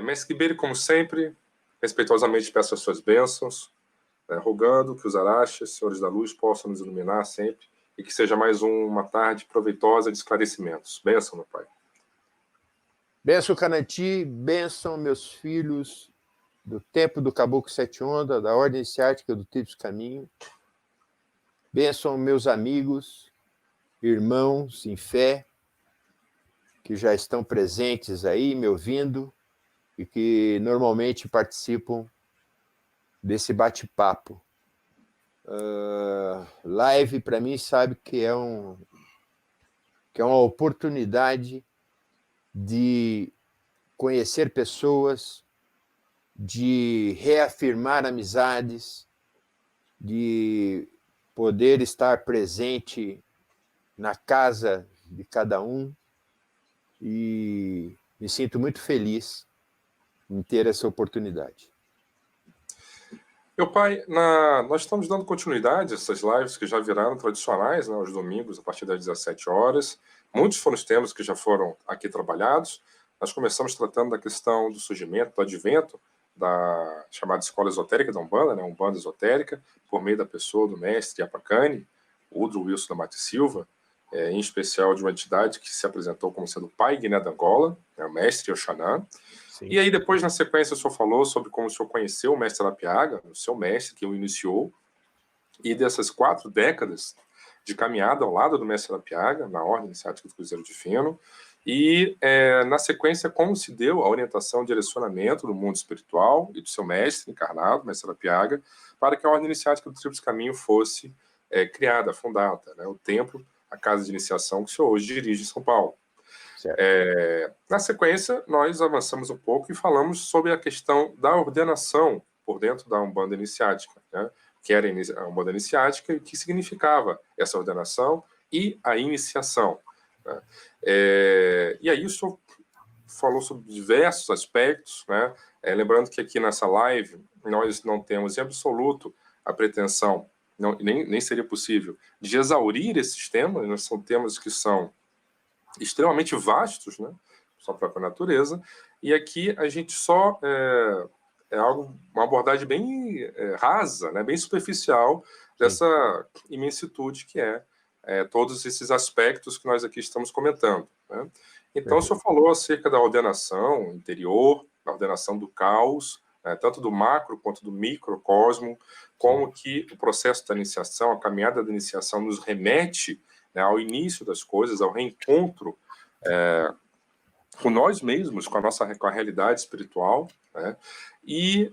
Mestre Kibele, como sempre, respeitosamente peço as suas bênçãos, rogando que os araxes, senhores da luz, possam nos iluminar sempre e que seja mais uma tarde proveitosa de esclarecimentos. Bênção, meu Pai. Bênção, Canati, bênção, meus filhos do tempo do Caboclo Sete Onda, da Ordem Iniciática do Tríplice Caminho. Bênção, meus amigos, irmãos em fé, que já estão presentes aí, me ouvindo, e que normalmente participam desse bate-papo. Live, para mim, sabe que é uma oportunidade de conhecer pessoas, de reafirmar amizades, de poder estar presente na casa de cada um, e me sinto muito feliz em ter essa oportunidade. Meu Pai, nós estamos dando continuidade a essas lives que já viraram tradicionais, aos domingos, a partir das 17 horas. Muitos foram os temas que já foram aqui trabalhados. Nós começamos tratando da questão do surgimento, do advento da chamada Escola Esotérica da Umbanda, Umbanda Esotérica, por meio da pessoa do mestre Yapacani, Udro Wilson da Mata Silva, em especial de uma entidade que se apresentou como sendo o pai Guiné da Angola, o mestre Oxanã. Sim. E aí depois, na sequência, o senhor falou sobre como o senhor conheceu o mestre Lapiaga, o seu mestre que o iniciou, e dessas 4 décadas de caminhada ao lado do mestre Lapiaga, na Ordem Iniciática do Cruzeiro de Feno, e na sequência como se deu a orientação e direcionamento do mundo espiritual e do seu mestre encarnado, mestre Lapiaga, para que a Ordem Iniciática do Tríplice Caminho fosse criada, fundada, o templo, a casa de iniciação que o senhor hoje dirige em São Paulo. Na sequência, nós avançamos um pouco e falamos sobre a questão da ordenação por dentro da Umbanda Iniciática, que era a Umbanda Iniciática e que significava essa ordenação e a iniciação. E aí o senhor falou sobre diversos aspectos, lembrando que aqui nessa live nós não temos em absoluto a pretensão, nem seria possível, de exaurir esses temas, nós são temas que são extremamente vastos, sua própria natureza, e aqui a gente só uma abordagem bem rasa, bem superficial dessa imensidade que todos esses aspectos que nós aqui estamos comentando. Então, o senhor falou acerca da ordenação interior, da ordenação do caos, tanto do macro quanto do microcosmo, como que o processo da iniciação, a caminhada da iniciação nos remete ao início das coisas, ao reencontro com nós mesmos, com a realidade espiritual. E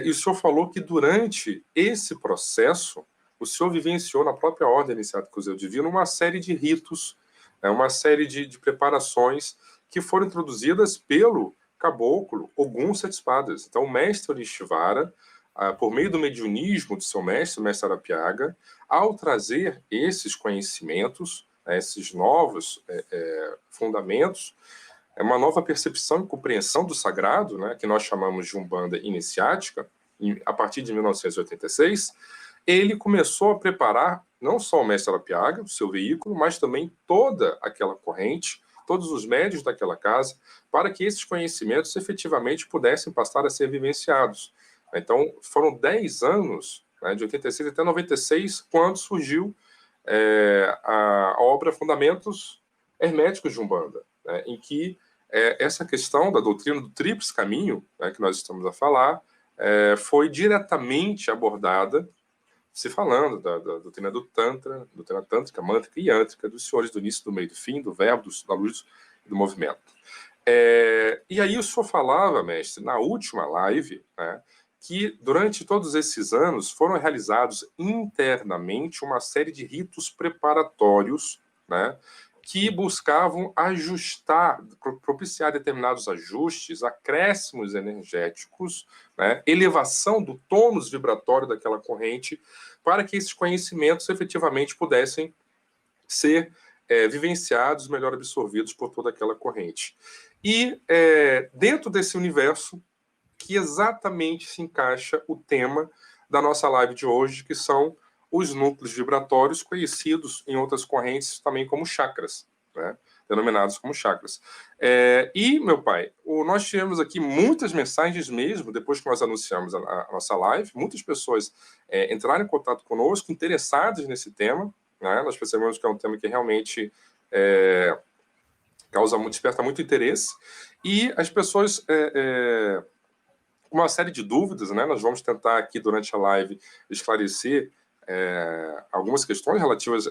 o senhor falou que durante esse processo, o senhor vivenciou na própria Ordem Iniciática do Cruzeiro Divino uma série de ritos, uma série de preparações que foram introduzidas pelo caboclo Ogum Sete Espadas. Então, o mestre Orixivara, por meio do mediunismo do seu mestre, o mestre Arapiaga, ao trazer esses conhecimentos, esses novos fundamentos, uma nova percepção e compreensão do sagrado, que nós chamamos de Umbanda Iniciática, a partir de 1986, ele começou a preparar não só o mestre Arapiaga, o seu veículo, mas também toda aquela corrente, todos os médios daquela casa, para que esses conhecimentos efetivamente pudessem passar a ser vivenciados. Então, foram 10 anos, de 86 até 96, quando surgiu a obra Fundamentos Herméticos de Umbanda, em que essa questão da doutrina do Tríplice Caminho, que nós estamos a falar, foi diretamente abordada, se falando da doutrina do Tantra, doutrina tântrica, mântrica e yântrica, dos senhores do início, do meio e do fim, do verbo, da luz e do movimento. E aí o senhor falava, mestre, na última live, que durante todos esses anos foram realizados internamente uma série de ritos preparatórios, que buscavam ajustar, propiciar determinados ajustes, acréscimos energéticos, elevação do tônus vibratório daquela corrente, para que esses conhecimentos efetivamente pudessem ser vivenciados, melhor absorvidos por toda aquela corrente. E dentro desse universo que exatamente se encaixa o tema da nossa live de hoje, que são os núcleos vibratórios, conhecidos em outras correntes também como chakras. denominados como chakras. E, meu pai, nós tivemos aqui muitas mensagens mesmo, depois que nós anunciamos a nossa live, muitas pessoas entraram em contato conosco, interessadas nesse tema, né? Nós percebemos que é um tema que realmente desperta muito interesse, e as pessoas com uma série de dúvidas, né? Nós vamos tentar aqui durante a live esclarecer algumas questões relativas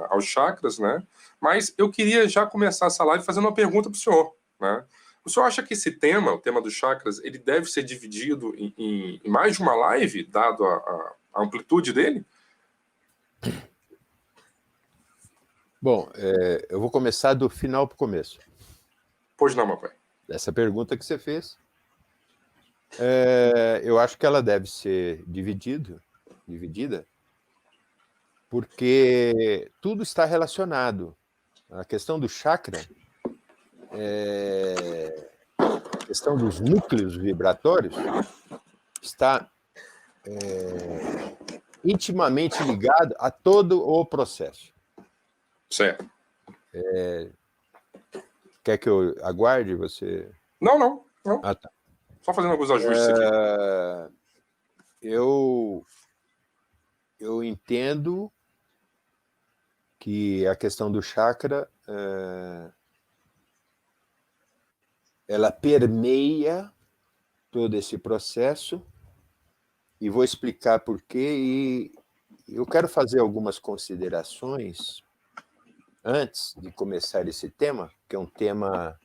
aos chakras, né? Mas eu queria já começar essa live fazendo uma pergunta para o senhor, né? O senhor acha que esse tema, o tema dos chakras, ele deve ser dividido em mais de uma live, dado a amplitude dele? Bom, eu vou começar do final para o começo. Pois não, meu pai. Essa pergunta que você fez, eu acho que ela deve ser dividida, porque tudo está relacionado. A questão do chakra, a questão dos núcleos vibratórios, está intimamente ligado a todo o processo. Certo. Quer que eu aguarde você? Não. Ah, tá. Só fazendo alguns ajustes aqui. Eu entendo que a questão do chakra ela permeia todo esse processo, e vou explicar por quê, e eu quero fazer algumas considerações antes de começar esse tema, que é um tema,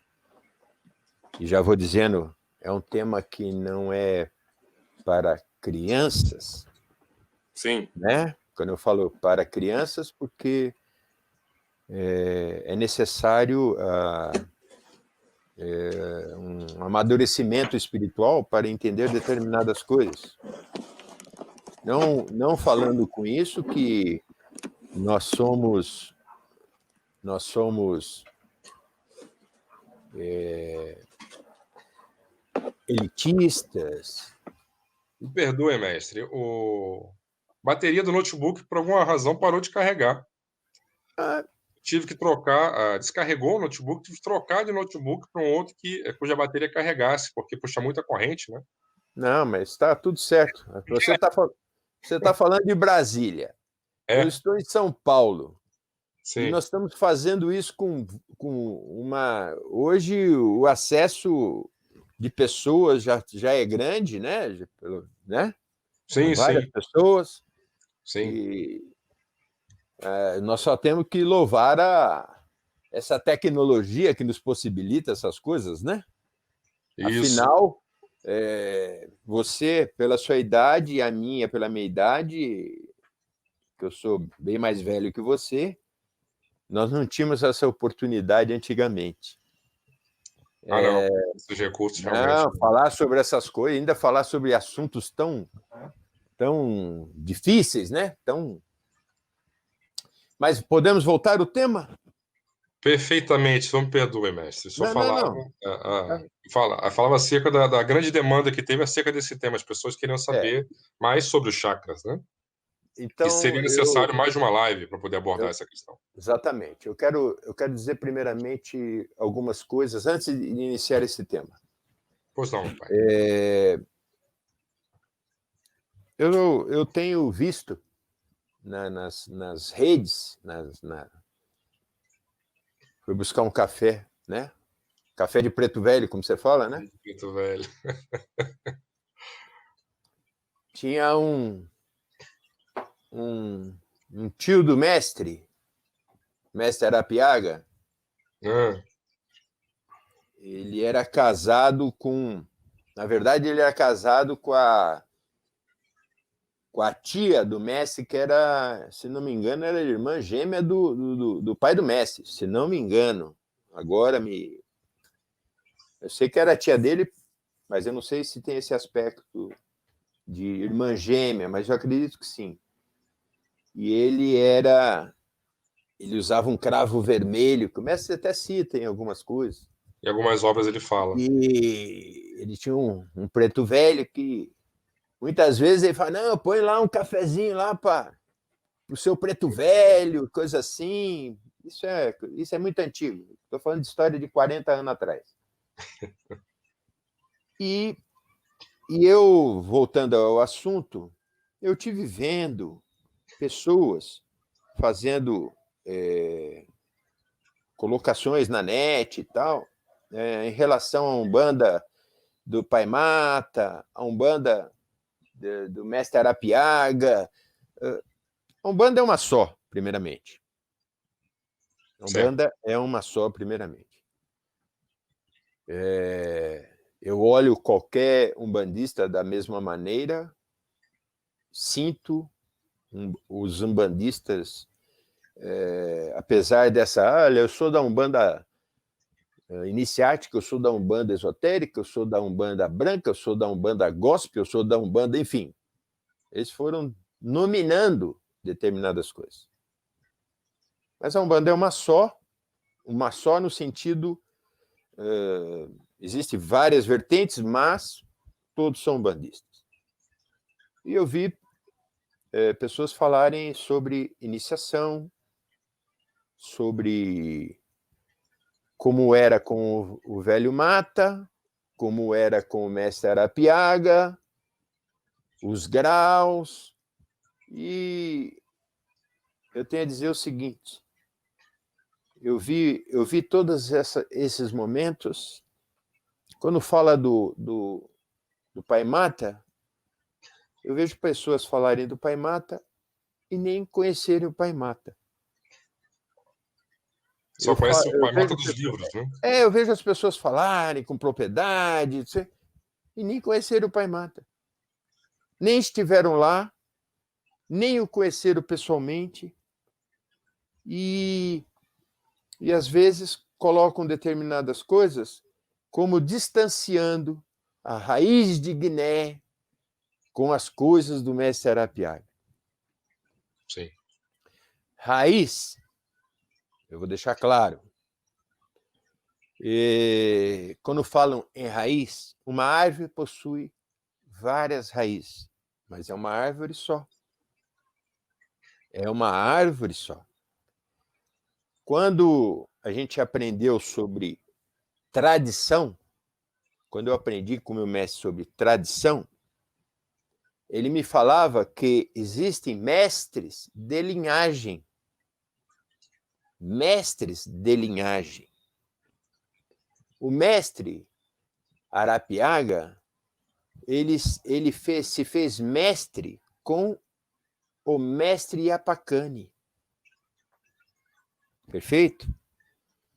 e já vou dizendo, é um tema que não é para crianças. Sim. Né? Quando eu falo para crianças, porque é necessário um amadurecimento espiritual para entender determinadas coisas. Não falando com isso que nós somos elitistas. Me perdoe, mestre. Bateria do notebook, por alguma razão, parou de carregar. Tive que trocar, descarregou o notebook, tive que trocar de notebook para um outro cuja bateria carregasse, porque puxa muita corrente, né? Não, mas está tudo certo. Você tá falando de Brasília. Eu estou em São Paulo. Sim. E nós estamos fazendo isso com uma... Hoje o acesso de pessoas já é grande, né? Sim, várias pessoas. Sim. E nós só temos que louvar essa tecnologia que nos possibilita essas coisas, né? Isso. Afinal, você, pela sua idade, e a minha, pela minha idade, que eu sou bem mais velho que você, nós não tínhamos essa oportunidade antigamente. Não. Esses recursos realmente... Não, falar sobre essas coisas, ainda falar sobre assuntos tão difíceis, né? Mas podemos voltar ao tema? Perfeitamente, não me perdoe, mestre. Só Não. falava acerca da grande demanda que teve acerca desse tema. As pessoas queriam saber mais sobre os chakras, né? Então, e seria necessário mais de uma live para poder abordar essa questão. Exatamente. Eu quero dizer, primeiramente, algumas coisas antes de iniciar esse tema. Pois não, meu pai. Eu tenho visto nas redes, fui buscar um café, né? Café de preto velho, como você fala, né? Preto velho. Tinha um tio do mestre Arapiaga. Ele era casado com... Na verdade, ele era casado com a tia do Messi, que era, se não me engano, era irmã gêmea do pai do Messi, se não me engano. Agora eu sei que era a tia dele, mas eu não sei se tem esse aspecto de irmã gêmea, mas eu acredito que sim. E ele usava um cravo vermelho, que o Messi até cita em algumas coisas. Em algumas obras ele fala. E ele tinha um preto velho que muitas vezes ele fala, não, põe lá um cafezinho lá para o seu preto velho, coisa assim. Isso é muito antigo. Estou falando de história de 40 anos atrás. E eu, voltando ao assunto, eu tive vendo pessoas fazendo colocações na net e tal, em relação a Umbanda do Pai Mata, a Umbanda do Mestre Arapiaga. A Umbanda é uma só, primeiramente. A Umbanda é uma só, primeiramente. Eu olho qualquer umbandista da mesma maneira, sinto os umbandistas, apesar dessa, olha, eu sou da Umbanda iniciática, eu sou da Umbanda esotérica, eu sou da Umbanda branca, eu sou da Umbanda gospel, eu sou da Umbanda, enfim. Eles foram nominando determinadas coisas. Mas a Umbanda é uma só no sentido, existem várias vertentes, mas todos são umbandistas. E eu vi pessoas falarem sobre iniciação, sobre como era com o velho Mata, como era com o mestre Arapiaga, os graus, e eu tenho a dizer o seguinte, eu vi todos esses momentos, quando fala do Pai Mata, eu vejo pessoas falarem do Pai Mata e nem conhecerem o Pai Mata. Só conhece o Pai Mata dos livros, né? Eu vejo as pessoas falarem com propriedade e nem conheceram o Pai Mata. Nem estiveram lá, nem o conheceram pessoalmente e às vezes colocam determinadas coisas como distanciando a raiz de Guiné com as coisas do mestre Arapiaga. Sim. Raiz, eu vou deixar claro, quando falam em raiz, uma árvore possui várias raízes, mas é uma árvore só. É uma árvore só. Quando a gente aprendeu sobre tradição, quando eu aprendi com o meu mestre sobre tradição, ele me falava que existem mestres de linhagem. Mestres de linhagem. O mestre Arapiaga, ele se fez mestre com o mestre Iapacani. Perfeito?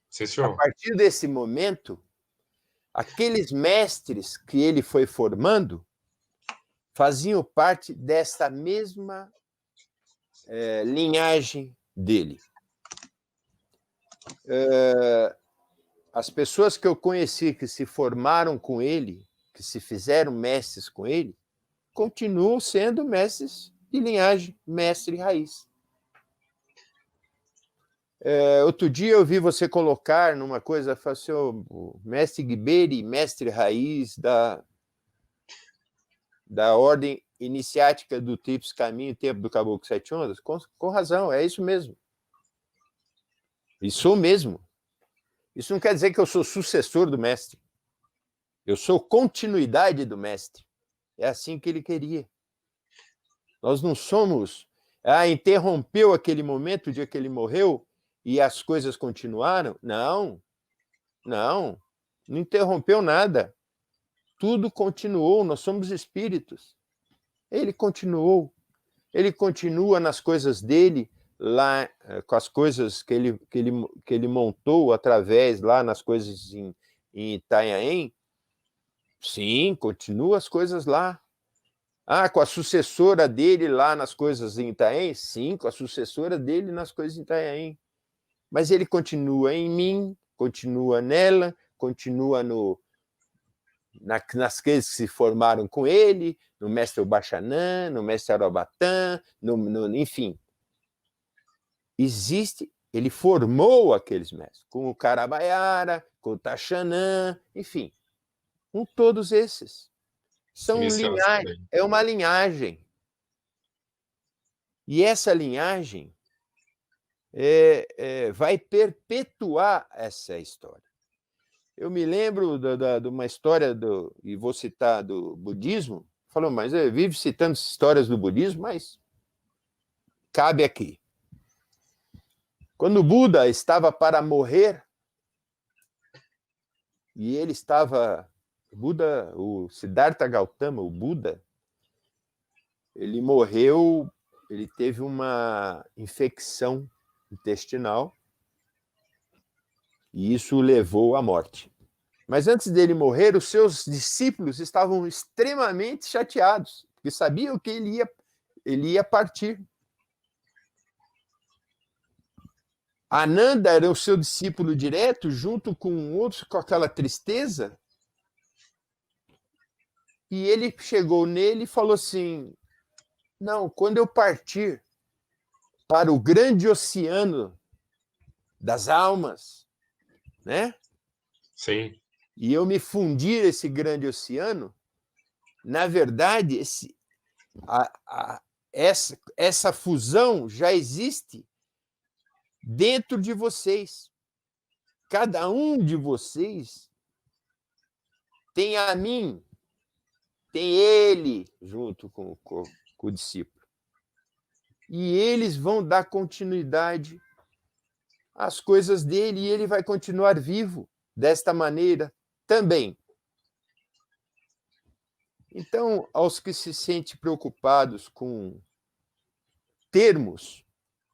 Sim, senhor. A partir desse momento, aqueles mestres que ele foi formando faziam parte dessa mesma linhagem dele. As pessoas que eu conheci que se formaram com ele, que se fizeram mestres com ele, continuam sendo mestres de linhagem, mestre raiz. Outro dia eu vi você colocar numa coisa, falou assim, o mestre Guiberi, mestre raiz da ordem iniciática do Tríplice Caminho, Tempo do Caboclo Sete Ondas, com razão, é isso mesmo. E sou mesmo. Isso não quer dizer que eu sou sucessor do mestre. Eu sou continuidade do mestre. É assim que ele queria. Nós não somos... interrompeu aquele momento, o dia que ele morreu, e as coisas continuaram? Não. Não interrompeu nada. Tudo continuou, nós somos espíritos. Ele continuou. Ele continua nas coisas dele, lá com as coisas que ele montou através, lá nas coisas em Itanhaém. Sim, continua as coisas lá. Com a sucessora dele lá nas coisas em Itanhaém? Sim, com a sucessora dele nas coisas em Itanhaém. Mas ele continua em mim, continua nela, continua nas coisas que se formaram com ele, no mestre Ubaxanã, no mestre Arobatã, enfim. Existe, ele formou aqueles mestres, com o Carabaiara, com o Taxanã, enfim, com todos esses. São linhagem, é uma linhagem. E essa linhagem, vai perpetuar essa história. Eu me lembro de uma história, e vou citar, do budismo. Falou, mas eu vivo citando histórias do budismo, mas cabe aqui. Quando o Buda estava para morrer, e ele estava... o Siddhartha Gautama, o Buda, ele morreu, ele teve uma infecção intestinal, e isso o levou à morte. Mas antes dele morrer, os seus discípulos estavam extremamente chateados, porque sabiam que ele ia partir. Ananda era o seu discípulo direto, junto com outros, com aquela tristeza. E ele chegou nele e falou assim, não, quando eu partir para o grande oceano das almas, né? Sim. E eu me fundir esse grande oceano, na verdade, essa fusão já existe dentro de vocês. Cada um de vocês tem a mim, tem ele junto com o discípulo. E eles vão dar continuidade às coisas dele e ele vai continuar vivo desta maneira também. Então, aos que se sentem preocupados com termos,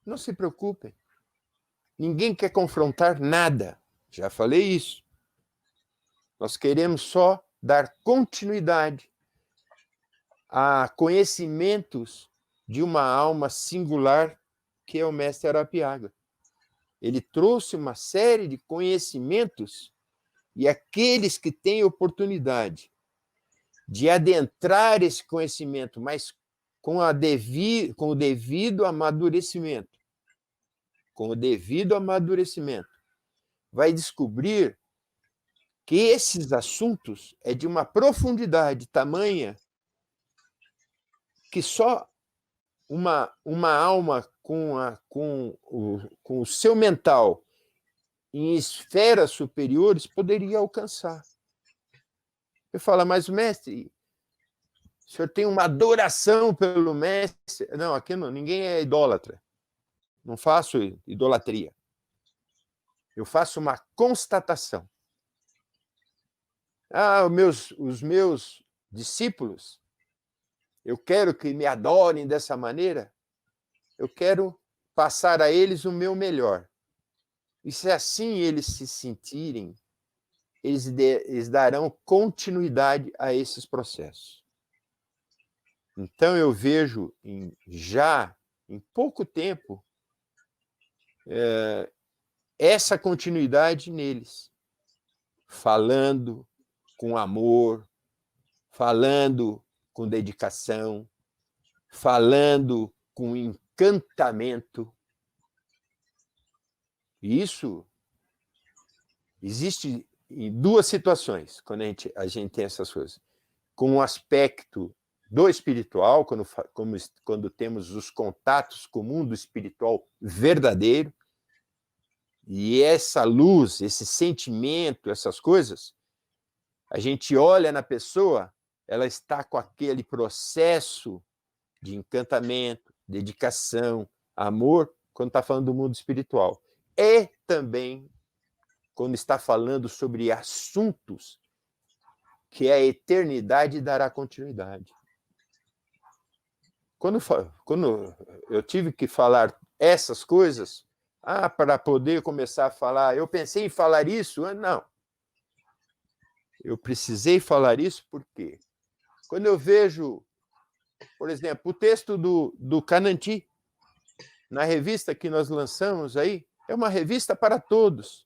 não se preocupem. Ninguém quer confrontar nada. Já falei isso. Nós queremos só dar continuidade a conhecimentos de uma alma singular que é o Mestre Arapiaga. Ele trouxe uma série de conhecimentos e aqueles que têm oportunidade de adentrar esse conhecimento, mas com o devido amadurecimento, vai descobrir que esses assuntos é de uma profundidade tamanha que só uma alma com o seu mental em esferas superiores poderia alcançar. Eu falo, mas mestre, o senhor tem uma adoração pelo mestre? Não, aqui não, ninguém é idólatra. Não faço idolatria. Eu faço uma constatação. Os meus discípulos, eu quero que me adorem dessa maneira, eu quero passar a eles o meu melhor. E se assim eles se sentirem, eles darão continuidade a esses processos. Então eu vejo já em pouco tempo essa continuidade neles, falando com amor, falando com dedicação, falando com encantamento. Isso existe em duas situações, quando a gente tem essas coisas. Com o aspecto do espiritual, quando temos os contatos com o mundo espiritual verdadeiro, e essa luz, esse sentimento, essas coisas, a gente olha na pessoa, ela está com aquele processo de encantamento, dedicação, amor, quando está falando do mundo espiritual. E também quando está falando sobre assuntos que a eternidade dará continuidade. Quando eu tive que falar essas coisas, para poder começar a falar, eu pensei em falar isso? Não. Eu precisei falar isso porque quando eu vejo, por exemplo, o texto do Cananti, na revista que nós lançamos aí, é uma revista para todos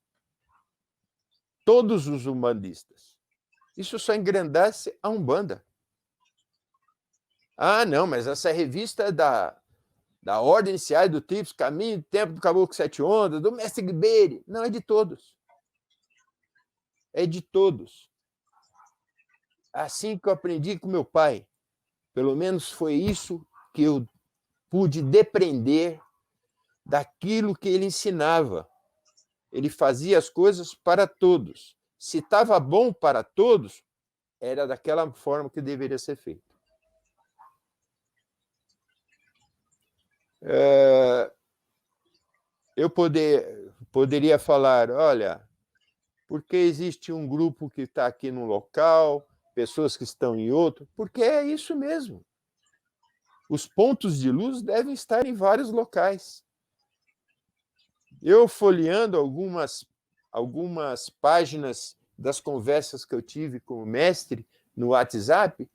os umbandistas. Isso só engrandece a Umbanda. Não, mas essa revista é da Ordem Iniciais do Tríplice Caminho, do Templo do Caboclo Sete Ondas, do Mestre Gberi. Não, é de todos. É de todos. Assim que eu aprendi com meu pai, pelo menos foi isso que eu pude depreender daquilo que ele ensinava. Ele fazia as coisas para todos. Se estava bom para todos, era daquela forma que deveria ser feito. Eu poderia falar, olha, porque existe um grupo que está aqui num local, pessoas que estão em outro, porque é isso mesmo. Os pontos de luz devem estar em vários locais. Eu folheando algumas páginas das conversas que eu tive com o mestre no WhatsApp,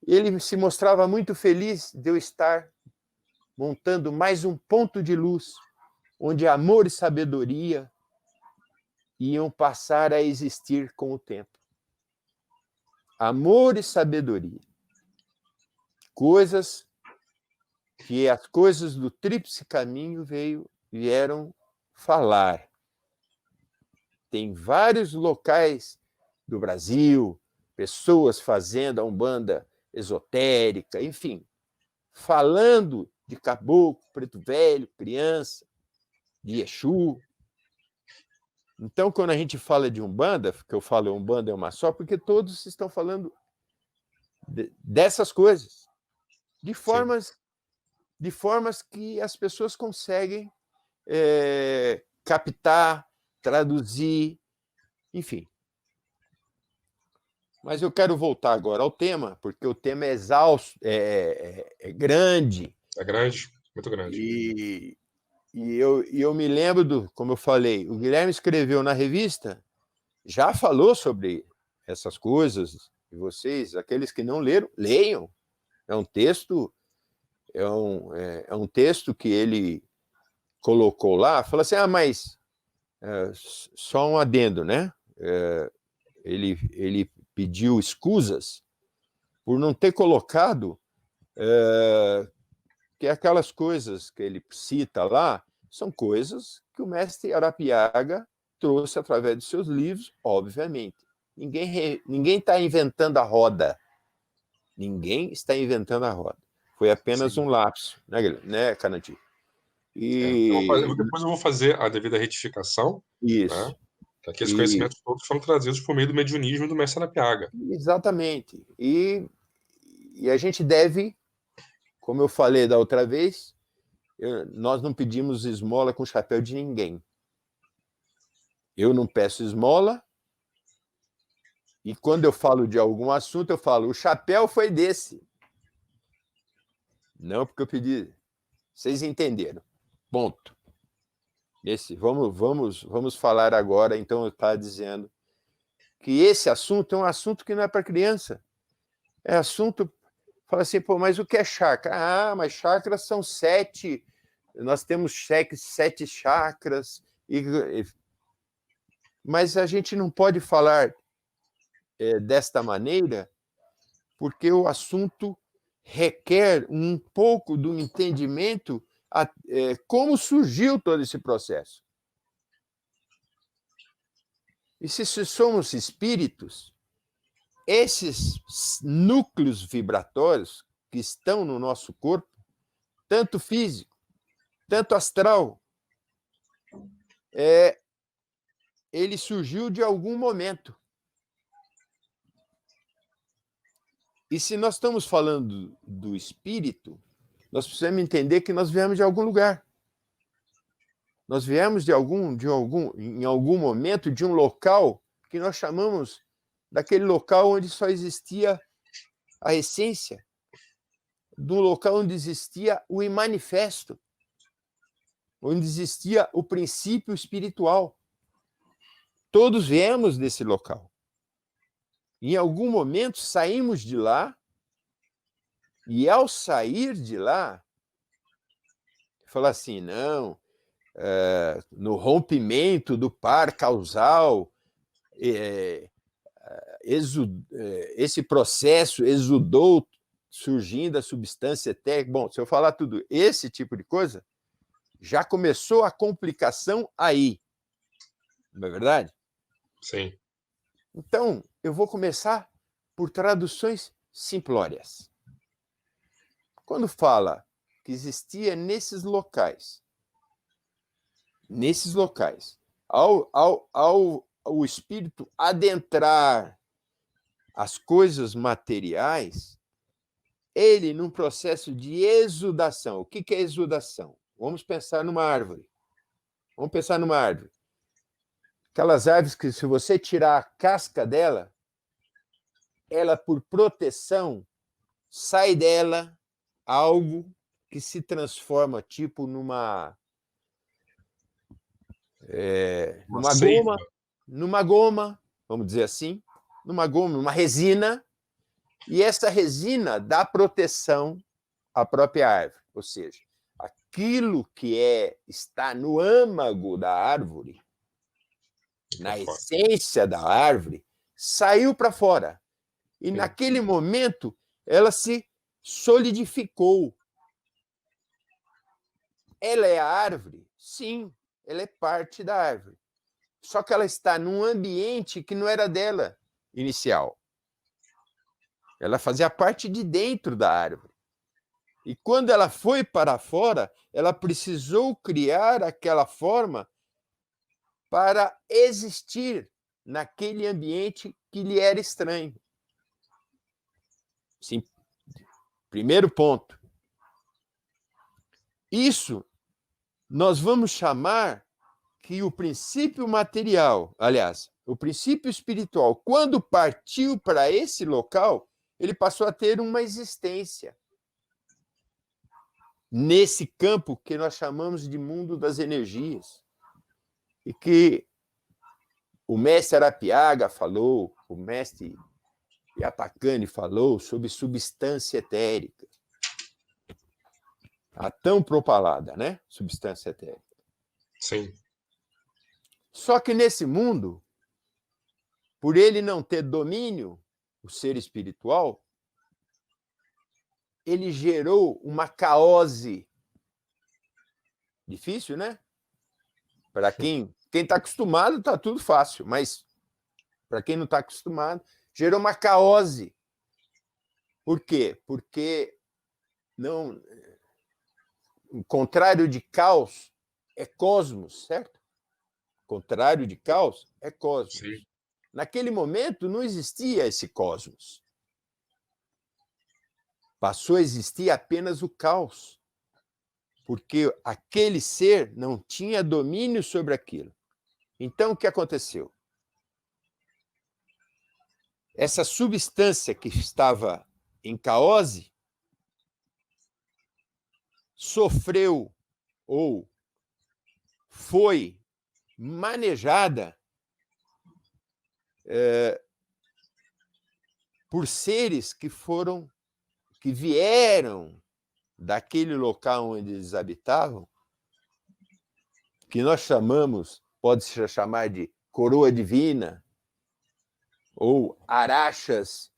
ele se mostrava muito feliz de eu estar montando mais um ponto de luz, onde amor e sabedoria iam passar a existir com o tempo. Amor e sabedoria. Coisas que as coisas do tríplice caminho vieram falar. Tem vários locais do Brasil, pessoas fazendo a Umbanda esotérica, enfim, falando de caboclo, preto velho, criança, de Exu. Então, quando a gente fala de Umbanda, que eu falo Umbanda é uma só, porque todos estão falando dessas coisas, de formas que as pessoas conseguem captar, traduzir, enfim. Mas eu quero voltar agora ao tema, porque o tema é exausto, é grande. É grande, muito grande. E eu me lembro como eu falei, o Guilherme escreveu na revista, já falou sobre essas coisas, e vocês, aqueles que não leram, leiam. É um texto, é um texto que ele colocou lá, falou assim, mas só um adendo, né? Ele pediu escusas por não ter colocado que aquelas coisas que ele cita lá são coisas que o mestre Arapiaga trouxe através de seus livros, obviamente. Ninguém está inventando a roda. Ninguém está inventando a roda. Foi apenas Sim. um lapso, né, Canati? Depois eu vou fazer a devida retificação. Isso. Né? Que aqueles conhecimentos todos foram trazidos por meio do mediunismo do mestre Arapiaga. Exatamente. E a gente deve, como eu falei da outra vez, nós não pedimos esmola com o chapéu de ninguém. Eu não peço esmola, e quando eu falo de algum assunto, eu falo, o chapéu foi desse. Não porque eu pedi. Vocês entenderam. Ponto. Vamos falar agora, então eu estava dizendo que esse assunto é um assunto que não é para criança. É assunto, fala assim, mas o que é chakra? Mas chakras são 7, nós temos 7 chakras, mas a gente não pode falar desta maneira, porque o assunto requer um pouco do entendimento como surgiu todo esse processo. E se somos espíritos, esses núcleos vibratórios que estão no nosso corpo, tanto físico, tanto astral, ele surgiu de algum momento. E se nós estamos falando do espírito, nós precisamos entender que nós viemos de algum lugar. Nós viemos em algum momento de um local que nós chamamos daquele local onde só existia a essência, do local onde existia o imanifesto, onde existia o princípio espiritual. Todos viemos desse local. Em algum momento saímos de lá, e ao sair de lá, falar assim, não, no rompimento do par causal, esse processo exudou surgindo a substância etérica. Bom, se eu falar tudo esse tipo de coisa, já começou a complicação aí. Não é verdade? Sim. Então, eu vou começar por traduções simplórias. Quando fala que existia nesses locais nesses locais. O espírito adentrar as coisas materiais, ele, num processo de exudação. O que é exudação? Vamos pensar numa árvore. Vamos pensar numa árvore. Aquelas árvores que, se você tirar a casca dela, ela, por proteção, sai dela algo que se transforma, tipo, numa goma, vamos dizer assim, numa resina, e essa resina dá proteção à própria árvore. Ou seja, aquilo que está no âmago da árvore, na essência da árvore, saiu para fora. E naquele momento, ela se solidificou. Ela é a árvore? Sim, ela é parte da árvore. Só que ela está num ambiente que não era dela inicial. Ela fazia parte de dentro da árvore. E quando ela foi para fora, ela precisou criar aquela forma para existir naquele ambiente que lhe era estranho. Sim. Primeiro ponto. Isso nós vamos chamar que o princípio material, aliás, o princípio espiritual, quando partiu para esse local, ele passou a ter uma existência nesse campo que nós chamamos de mundo das energias. E que o mestre Arapiaga falou, o mestre Yapacani falou sobre substância etérica. A tão propalada, né? Substância etérica. Sim. Só que nesse mundo, por ele não ter domínio, o ser espiritual, ele gerou uma caose. Difícil, né? Para quem está acostumado, está tudo fácil, mas para quem não está acostumado, gerou uma caose. Por quê? Porque não, o contrário de caos é cosmos, certo? O contrário de caos é cosmos. Sim. Naquele momento não existia esse cosmos. Passou a existir apenas o caos, porque aquele ser não tinha domínio sobre aquilo. Então, o que aconteceu? Essa substância que estava em caose sofreu ou foi manejada por seres que vieram daquele local onde eles habitavam, que nós chamamos, pode-se chamar de coroa divina, ou arachas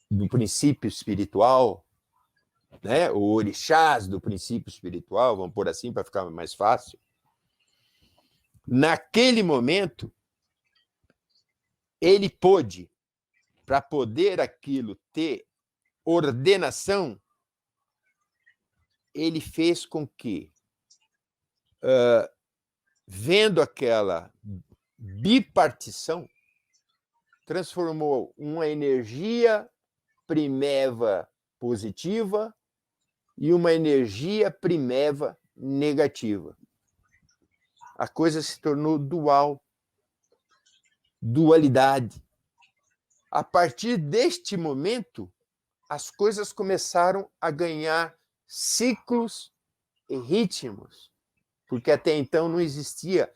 do princípio espiritual, né? Ou orixás do princípio espiritual, vamos pôr assim para ficar mais fácil. Naquele momento, ele pôde, para poder aquilo ter ordenação, ele fez com que, vendo aquela bipartição, transformou uma energia primeva positiva e uma energia primeva negativa. A coisa se tornou dualidade. A partir deste momento, as coisas começaram a ganhar ciclos e ritmos, porque até então não existia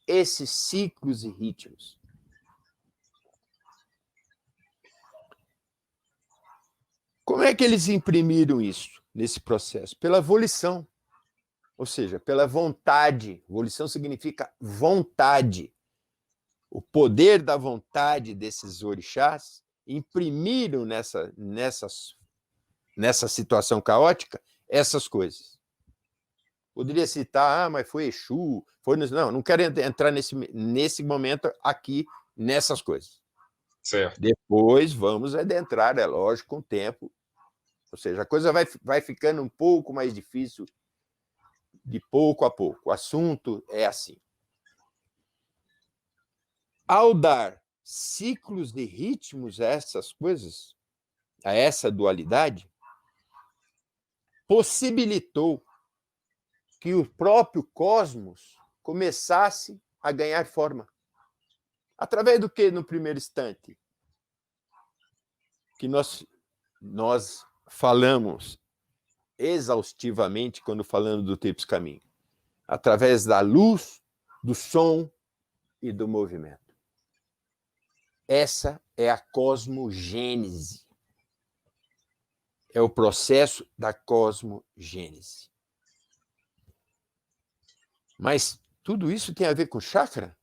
esses ciclos e ritmos. Como é que eles imprimiram isso nesse processo? Pela volição, ou seja, pela vontade. Volição significa vontade. O poder da vontade desses orixás imprimiram nessa situação caótica essas coisas. Poderia citar, mas foi Exu, não quero entrar nesse momento aqui, nessas coisas. Certo. Depois vamos adentrar, é lógico, com o tempo. Ou seja, a coisa vai ficando um pouco mais difícil de pouco a pouco. O assunto é assim. Ao dar ciclos de ritmos a essas coisas, a essa dualidade, possibilitou que o próprio cosmos começasse a ganhar forma. Através do que no primeiro instante? Que nós falamos exaustivamente quando falando do Tríplice Caminho. Através da luz, do som e do movimento. Essa é a cosmogênese. É o processo da cosmogênese. Mas tudo isso tem a ver com chakra?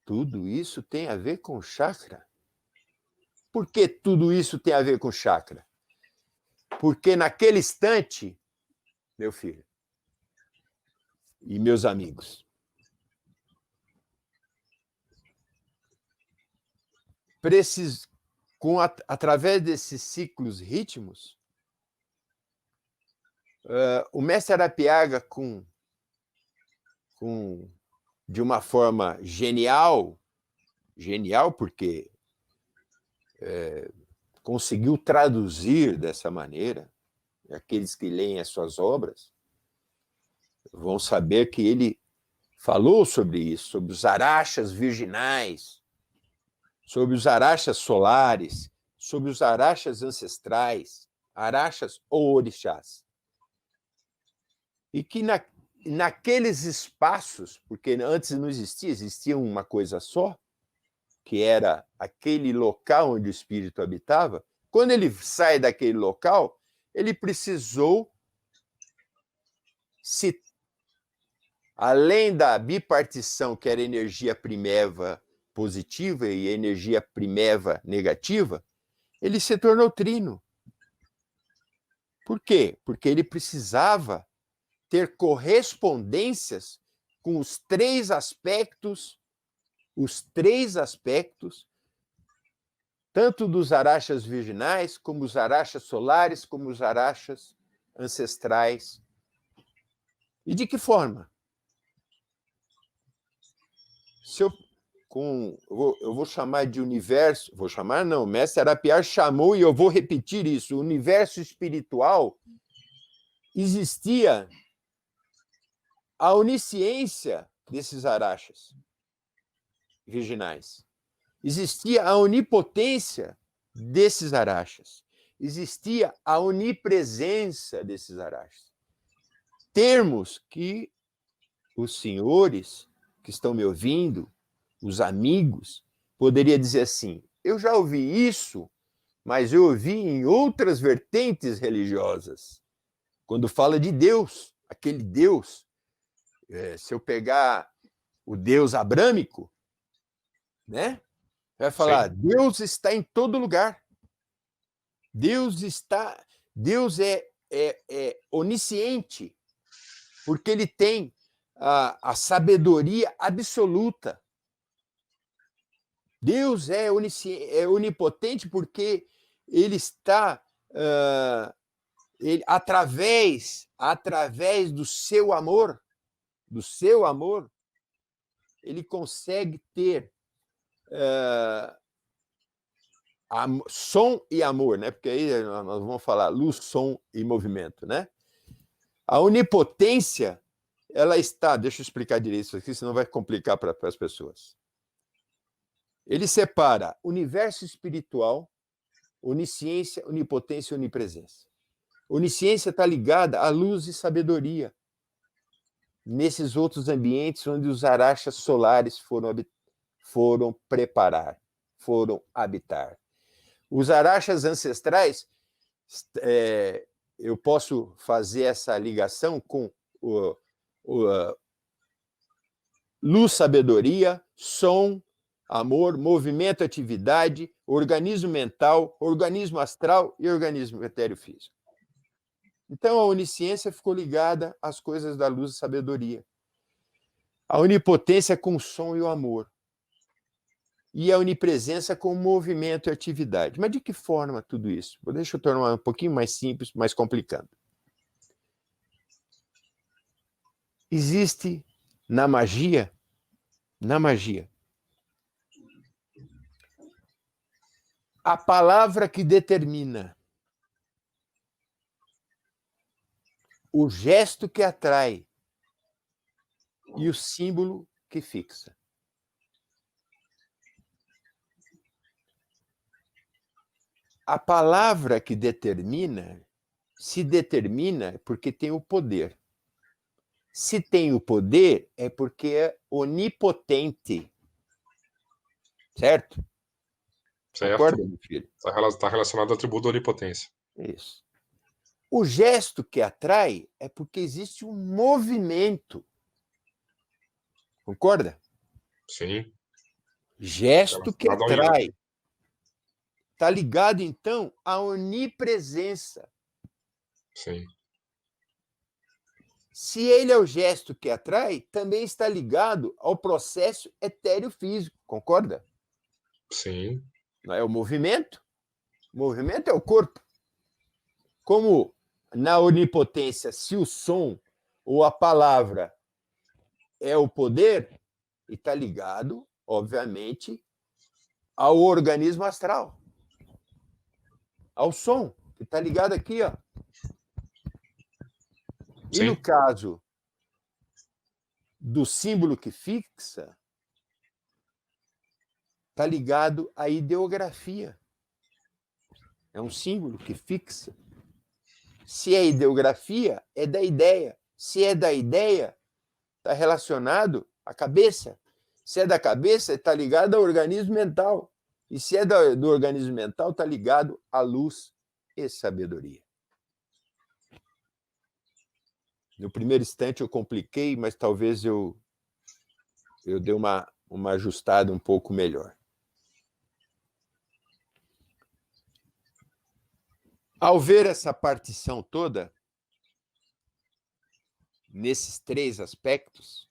Tudo isso tem a ver com chakra. Por que tudo isso tem a ver com chakra? Porque naquele instante, meu filho e meus amigos, através desses ciclos ritmos, o mestre Arapiaga, de uma forma genial porque conseguiu traduzir dessa maneira, aqueles que leem as suas obras vão saber que ele falou sobre isso, sobre os arachas virginais, sobre os arachas solares, sobre os arachas ancestrais, arachas ou orixás. E que naqueles espaços, porque antes não existia uma coisa só, que era aquele local onde o espírito habitava, quando ele sai daquele local, ele precisou além da bipartição, que era energia primeva positiva e energia primeva negativa, ele se tornou trino. Por quê? Porque ele precisava ter correspondências com os três aspectos, tanto dos arachas virginais, como os arachas solares, como os arachas ancestrais. E de que forma? Eu vou chamar de universo, vou chamar não, o mestre Arapiar chamou e eu vou repetir isso, o universo espiritual existia a onisciência desses arachas virginais, existia a onipotência desses arachas, existia a onipresença desses arachas. Termos que os senhores que estão me ouvindo, os amigos, poderia dizer assim, eu já ouvi isso, mas eu ouvi em outras vertentes religiosas. Quando fala de Deus, aquele Deus, se eu pegar o Deus abrâmico, né? Vai falar, sim, Deus está em todo lugar. Deus é onisciente, porque ele tem a sabedoria absoluta. Deus é onipotente porque ele está através do seu amor, ele consegue ter som e amor, né? Porque aí nós vamos falar luz, som e movimento, né? A onipotência, ela está, deixa eu explicar direito isso aqui, senão vai complicar para as pessoas. Ele separa universo espiritual, onisciência, onipotência e onipresença. Onisciência está ligada à luz e sabedoria. Nesses outros ambientes onde os arachas solares foram habitar. Os arachas ancestrais, eu posso fazer essa ligação com luz, sabedoria, som, amor, movimento, atividade, organismo mental, organismo astral e organismo etéreo-físico. Então, a onisciência ficou ligada às coisas da luz e sabedoria. A onipotência com o som e o amor. E a onipresença com o movimento e atividade. Mas de que forma tudo isso? Deixa eu tornar um pouquinho mais simples, mais complicado. existe na magia, a palavra que determina, o gesto que atrai e o símbolo que fixa. A palavra que determina, se determina porque tem o poder. Se tem o poder, é porque é onipotente. Certo? Certo? Concorda, meu filho? Está relacionado ao atributo da onipotência. Isso. O gesto que atrai é porque existe um movimento. Concorda? Sim. Gesto que Relacionado ao yang. atrai. Está ligado, então, à onipresença. Sim. Se ele é o gesto que atrai, também está ligado ao processo etéreo-físico. Concorda? Sim. Não é o movimento? O movimento é o corpo. Como na onipotência, se o som ou a palavra é o poder, e está ligado, obviamente, ao organismo astral, ao som, que está ligado aqui, ó. E Sim. no caso do símbolo que fixa, está ligado à ideografia. É um símbolo que fixa. Se é ideografia, é da ideia. Se é da ideia, está relacionado à cabeça. Se é da cabeça, está ligado ao organismo mental. E se é do organismo mental, está ligado à luz e sabedoria. No primeiro instante eu compliquei, mas talvez eu dei uma ajustada um pouco melhor. Ao ver essa partição toda, nesses três aspectos,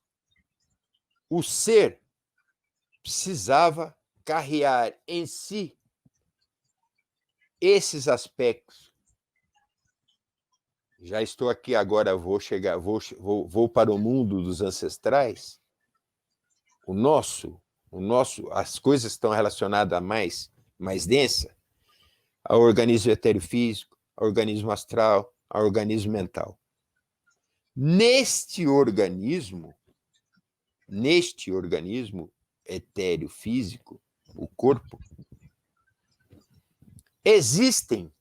o ser precisava carrear em si esses aspectos. Já estou aqui agora, vou para o mundo dos ancestrais. O nosso, as coisas estão relacionadas a mais densa, ao organismo etéreo-físico, ao organismo astral, ao organismo mental. Neste organismo etéreo-físico, o corpo, existem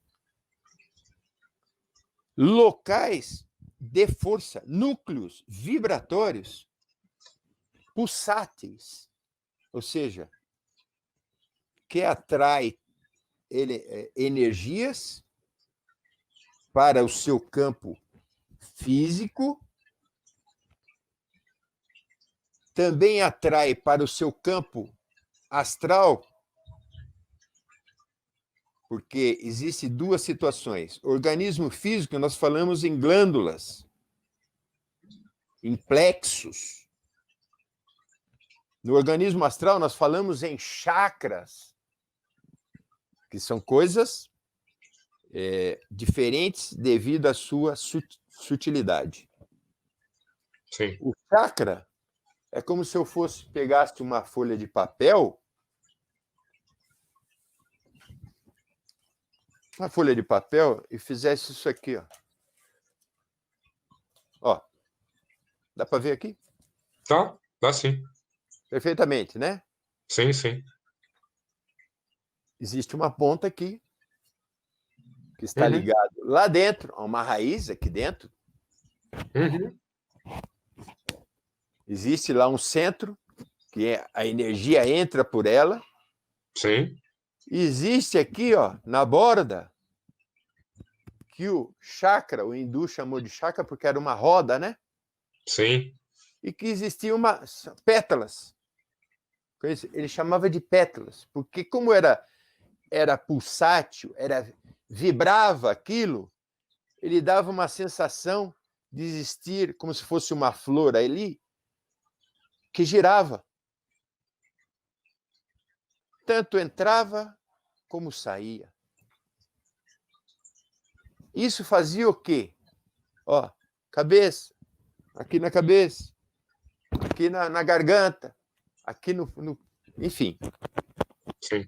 locais de força, núcleos vibratórios pulsáteis, ou seja, que atrai energias para o seu campo físico, também atrai para o seu campo astral, porque existem duas situações. Organismo físico, nós falamos em glândulas, em plexos. No organismo astral, nós falamos em chakras, que são coisas diferentes devido à sua sutilidade. Sim. O chakra é como se eu pegasse uma folha de papel, e fizesse isso aqui, ó. Ó, dá para ver aqui? Tá, dá sim. Perfeitamente, né? Sim, sim. Existe uma ponta aqui, que está ligado lá dentro, a uma raiz aqui dentro. Existe lá um centro, que a energia entra por ela. Sim. Existe aqui, ó, na borda, que o chakra, o hindu chamou de chakra porque era uma roda, né? Sim. E que existiam pétalas. Ele chamava de pétalas, porque como era pulsátil, vibrava aquilo, ele dava uma sensação de existir como se fosse uma flor ali, que girava. Tanto entrava como saía. Isso fazia o quê? Ó, cabeça, aqui na cabeça, aqui na garganta, aqui enfim. Sim.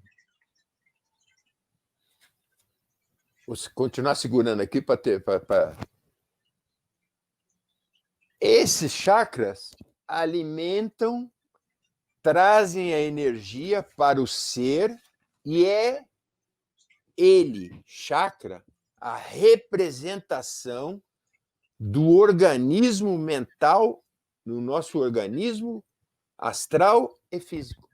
Vou continuar segurando aqui para ter. Esses chakras alimentam, trazem a energia para o ser e é ele, chakra, a representação do organismo mental no nosso organismo astral e físico.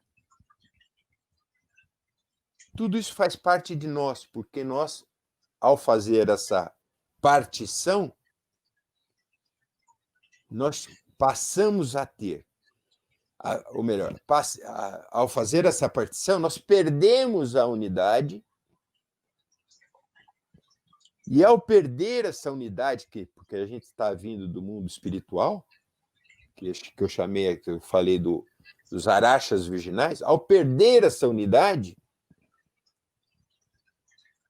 Tudo isso faz parte de nós, porque nós, ao fazer essa partição, nós passamos a ter, ou melhor, ao fazer essa partição, nós perdemos a unidade, e ao perder essa unidade, porque a gente está vindo do mundo espiritual, que eu chamei, que eu falei dos arachas virginais, ao perder essa unidade,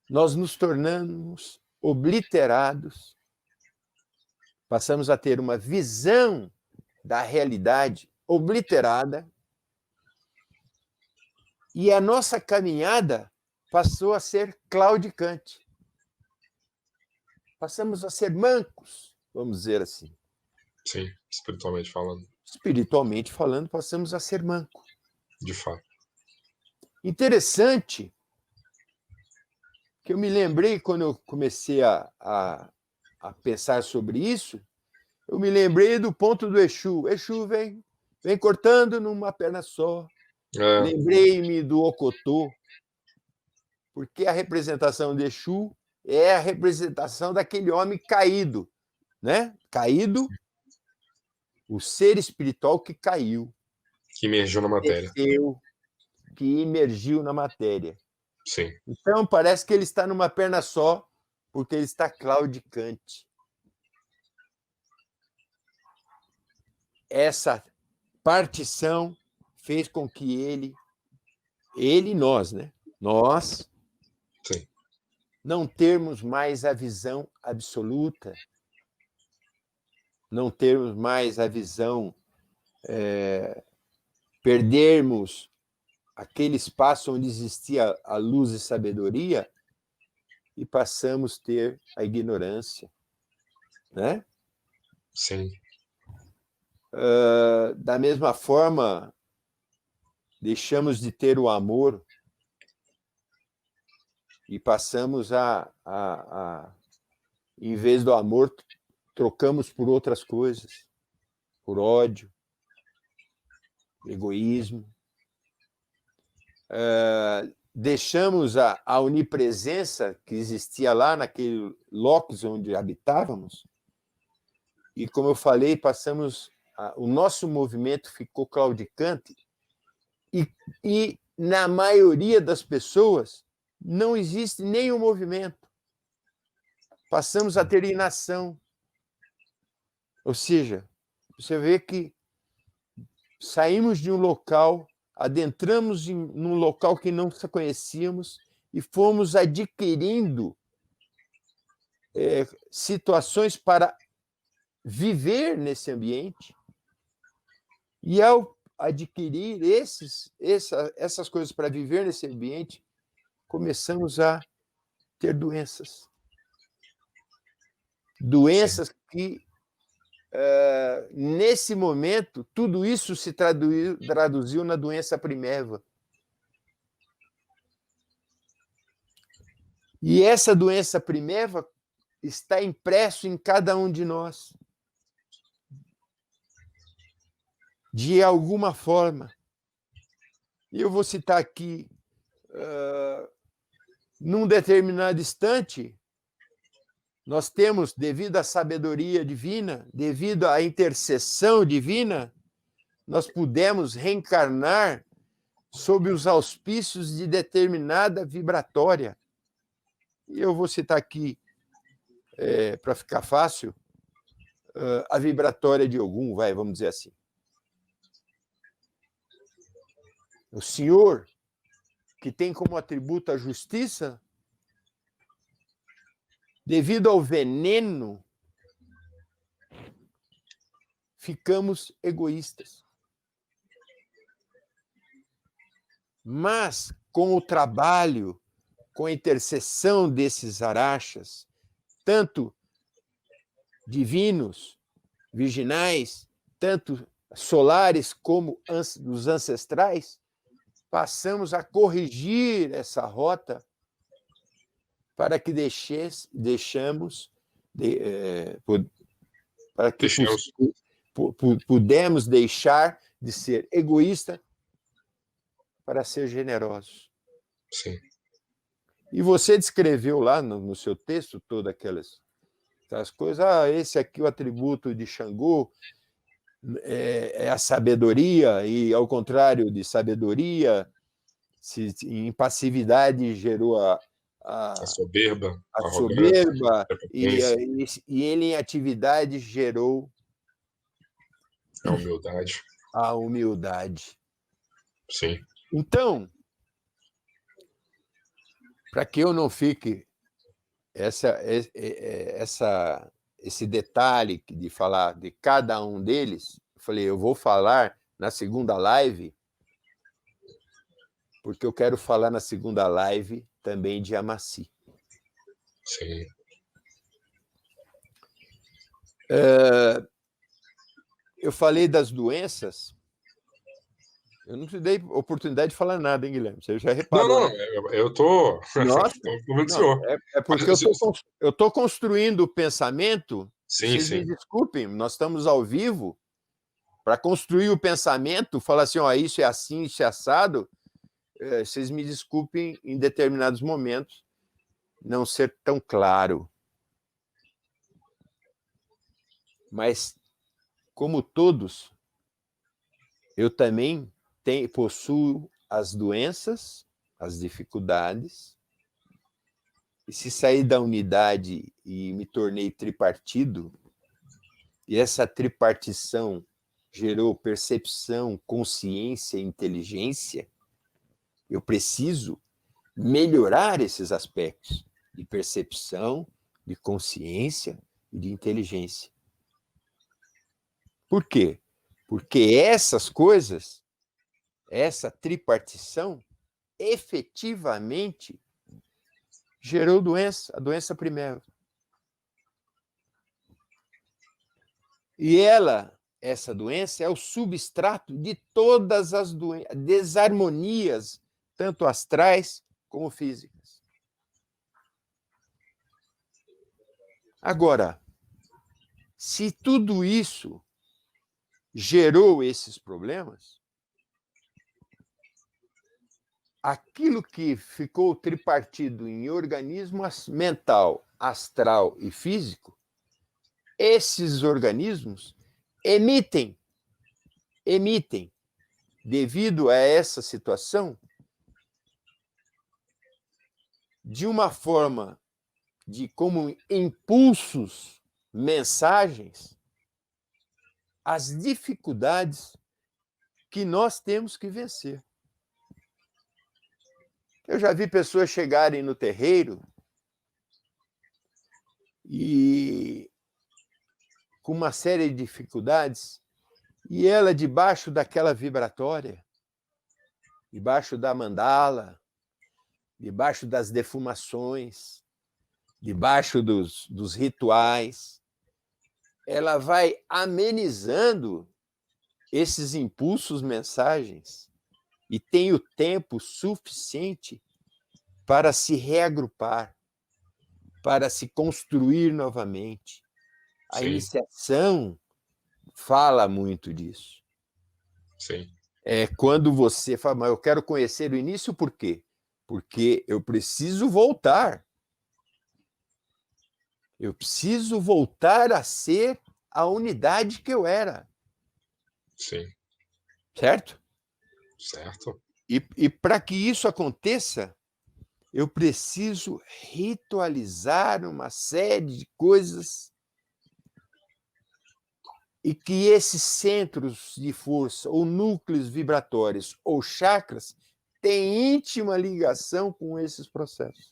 nós nos tornamos obliterados, passamos a ter uma visão da realidade obliterada, e a nossa caminhada passou a ser claudicante. Passamos a ser mancos, vamos dizer assim. Sim, espiritualmente falando. Espiritualmente falando, passamos a ser mancos. De fato. Interessante que eu me lembrei, quando eu comecei a pensar sobre isso, eu me lembrei do ponto do Exu. Exu vem cortando numa perna só. Lembrei-me do Okotô, porque a representação de Exu é a representação daquele homem caído, né? Caído, o ser espiritual que caiu. Que emergiu na matéria. Desceu, que emergiu na matéria. Sim. Então, parece que ele está numa perna só, porque ele está claudicante. Essa partição fez com que ele e nós, né? Nós Sim. não termos mais a visão absoluta, não termos mais a visão, perdermos aquele espaço onde existia a luz e sabedoria e passamos a ter a ignorância, né? Sim. Da mesma forma, deixamos de ter o amor e passamos em vez do amor, trocamos por outras coisas, por ódio, egoísmo. Deixamos a onipresença que existia lá naquele locus onde habitávamos, e, como eu falei, passamos... o nosso movimento ficou claudicante, e na maioria das pessoas não existe nenhum movimento. Passamos a ter inação. Ou seja, você vê que saímos de um local, adentramos num local que não conhecíamos e fomos adquirindo situações para viver nesse ambiente. E ao adquirir essas coisas para viver nesse ambiente, começamos a ter doenças. Doenças que, nesse momento, tudo isso se traduziu na doença primeva. E essa doença primeva está impresso em cada um de nós, de alguma forma. E eu vou citar aqui, num determinado instante, nós temos, devido à sabedoria divina, devido à intercessão divina, nós pudemos reencarnar sob os auspícios de determinada vibratória. E eu vou citar aqui, para ficar fácil, a vibratória de Ogum, vamos dizer assim. O senhor, que tem como atributo a justiça, devido ao veneno ficamos egoístas. Mas, com o trabalho, com a intercessão desses arachas, tanto divinos, virginais, tanto solares como dos ancestrais, passamos a corrigir essa rota para que para que pudemos deixar de ser egoísta para ser generosos. Sim. E você descreveu lá no seu texto todas aquelas coisas. Esse aqui, o atributo de Xangô, é a sabedoria, e ao contrário de sabedoria, em passividade gerou a soberba, a arrogância, soberba, e prepotência, ele em atividade gerou a humildade. a humildade. Sim. Então, para que eu não fique esse detalhe de falar de cada um deles, eu falei, eu vou falar na segunda live, porque eu quero falar na segunda live também de Amassi. Sim. Eu falei das doenças, eu não te dei oportunidade de falar nada, hein, Guilherme? Você já reparou, Não, né? eu tô Nossa, com o não, senhor. é porque eu tô construindo o pensamento, Sim, vocês me sim. desculpem, nós estamos ao vivo, para construir o pensamento, falar assim, ó, isso é assim, isso é assado, vocês me desculpem em determinados momentos não ser tão claro. Mas, como todos, eu também possuo as doenças, as dificuldades, e se sair da unidade e me tornei tripartido, e essa tripartição gerou percepção, consciência e inteligência, eu preciso melhorar esses aspectos de percepção, de consciência e de inteligência. Por quê? Porque essas coisas, essa tripartição, efetivamente gerou doença, a doença primeiro. E essa doença é o substrato de todas as desarmonias, tanto astrais como físicas. Agora, se tudo isso gerou esses problemas, aquilo que ficou tripartido em organismo mental, astral e físico, esses organismos emitem, devido a essa situação, de uma forma de como impulsos, mensagens, as dificuldades que nós temos que vencer. Eu já vi pessoas chegarem no terreiro e com uma série de dificuldades, e ela debaixo daquela vibratória, debaixo da mandala, debaixo das defumações, debaixo dos rituais, ela vai amenizando esses impulsos, mensagens, e tem o tempo suficiente para se reagrupar, para se construir novamente. A iniciação fala muito disso. Sim. É quando você fala, mas eu quero conhecer o início, por quê? Porque eu preciso voltar. Eu preciso voltar a ser a unidade que eu era. Sim. Certo? Certo. E para que isso aconteça, eu preciso ritualizar uma série de coisas e que esses centros de força, ou núcleos vibratórios, ou chakras, têm íntima ligação com esses processos.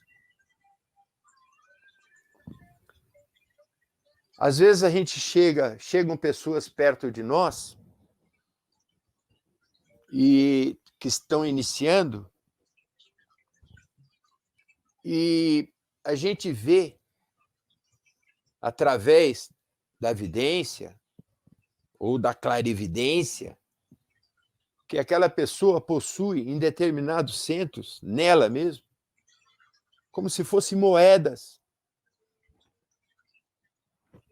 Às vezes a gente chegam pessoas perto de nós e que estão iniciando e a gente vê através da vidência ou da clarividência que aquela pessoa possui em determinados centros, nela mesmo, como se fossem moedas,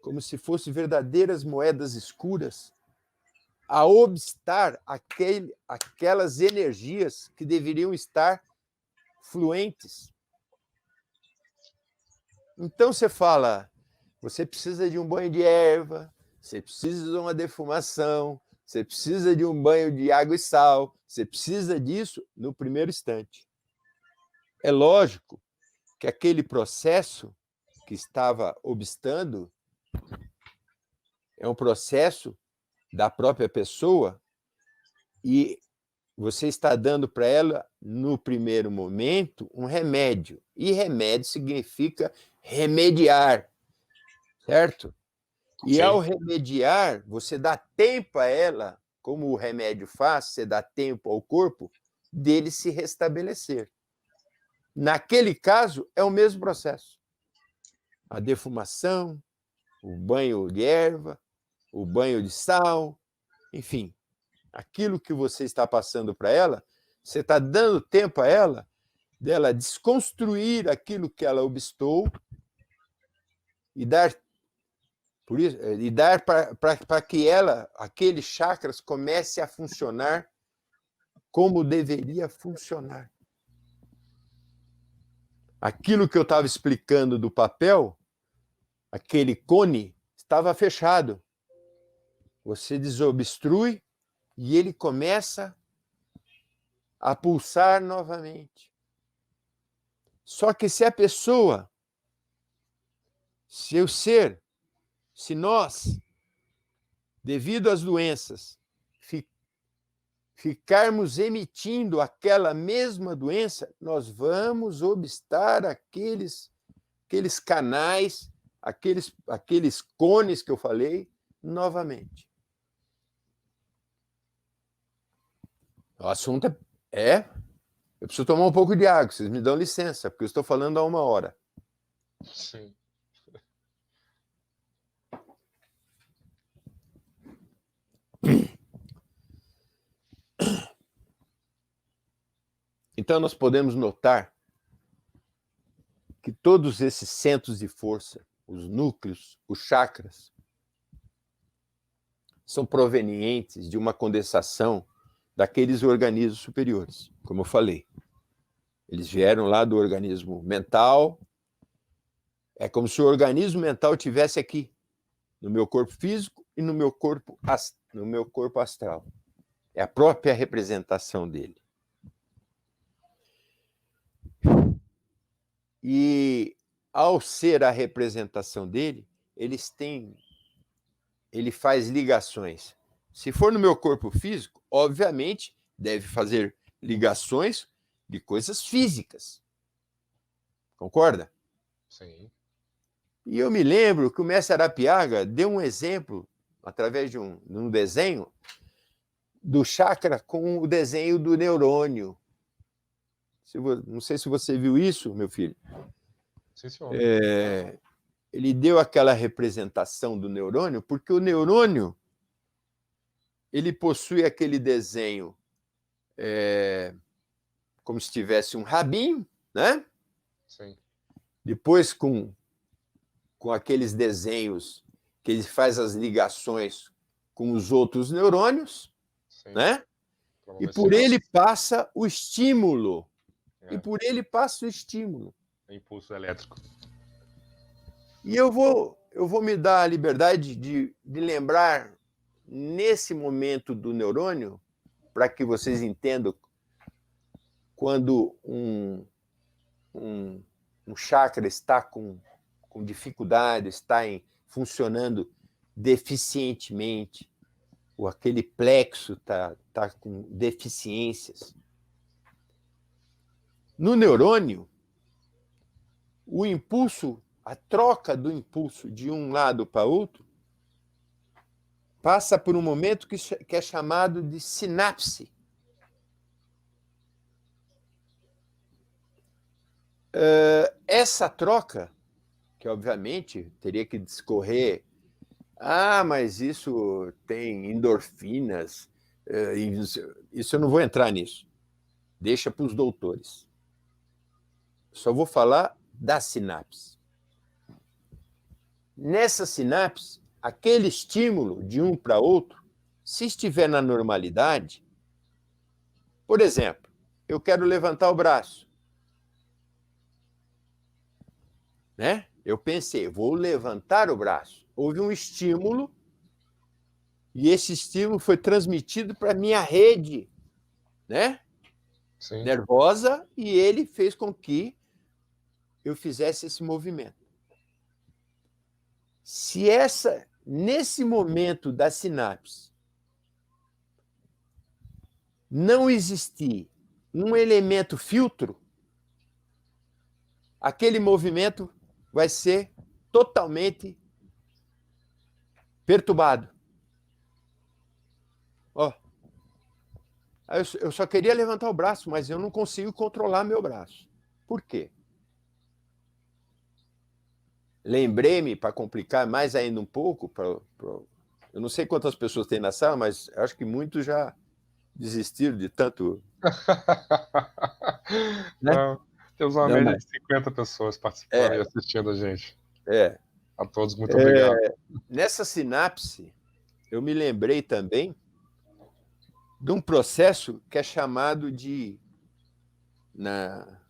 como se fossem verdadeiras moedas escuras, a obstar aquelas energias que deveriam estar fluentes. Então você fala, você precisa de um banho de erva, você precisa de uma defumação, você precisa de um banho de água e sal, você precisa disso no primeiro instante. É lógico que aquele processo que estava obstando é um processo da própria pessoa e você está dando para ela, no primeiro momento, um remédio. E remédio significa remediar, certo? E ao remediar, você dá tempo a ela, como o remédio faz, você dá tempo ao corpo dele se restabelecer. Naquele caso, é o mesmo processo. A defumação, o banho de erva, o banho de sal, enfim, aquilo que você está passando para ela, você está dando tempo a ela dela desconstruir aquilo que ela obstou e dar por isso, e dar para que ela, aqueles chakras, comece a funcionar como deveria funcionar. Aquilo que eu estava explicando do papel, aquele cone, estava fechado. Você desobstrui e ele começa a pulsar novamente. Só que se a pessoa, se o ser, se nós, devido às doenças, ficarmos emitindo aquela mesma doença, nós vamos obstar aqueles canais, aqueles cones que eu falei, novamente. O assunto eu preciso tomar um pouco de água, vocês me dão licença, porque eu estou falando há 1 hora. Sim. Então, nós podemos notar que todos esses centros de força, os núcleos, os chakras, são provenientes de uma condensação daqueles organismos superiores, como eu falei. Eles vieram lá do organismo mental. É como se o organismo mental estivesse aqui, no meu corpo físico e no meu corpo astral. É a própria representação dele. E, ao ser a representação dele, ele faz ligações. Se for no meu corpo físico, obviamente, deve fazer ligações de coisas físicas. Concorda? Sim. E eu me lembro que o mestre Arapiaga deu um exemplo, através de um desenho, do chakra com o desenho do neurônio. Não sei se você viu isso, meu filho. Sim, senhor. Ele deu aquela representação do neurônio, porque o neurônio ele possui aquele desenho como se tivesse um rabinho, né? Sim. Depois com aqueles desenhos que ele faz as ligações com os outros neurônios, Sim. né? E por ele passa o estímulo. Impulso elétrico. E eu vou me dar a liberdade de lembrar, nesse momento do neurônio, para que vocês entendam, quando um chakra está com dificuldade, está funcionando deficientemente, ou aquele plexo está com deficiências. No neurônio, o impulso a troca do impulso de um lado para outro passa por um momento que é chamado de sinapse. Essa troca, que obviamente teria que discorrer, mas isso tem endorfinas, isso eu não vou entrar nisso, deixa para os doutores. Só vou falar da sinapse. Nessa sinapse, aquele estímulo de um para outro, se estiver na normalidade, por exemplo, eu quero levantar o braço, né? Eu pensei, vou levantar o braço. Houve um estímulo e esse estímulo foi transmitido para a minha rede, né? Sim. Nervosa, e ele fez com que eu fizesse esse movimento. Se nesse momento da sinapse, não existir um elemento filtro, aquele movimento vai ser totalmente perturbado. Eu só queria levantar o braço, mas eu não consigo controlar meu braço. Por quê? Lembrei-me, para complicar mais ainda um pouco, eu não sei quantas pessoas tem na sala, mas acho que muitos já desistiram de tanto. Né? Temos uma média de 50 pessoas participando e assistindo a gente. A todos, muito obrigado. Nessa sinapse, eu me lembrei também de um processo que é chamado de, na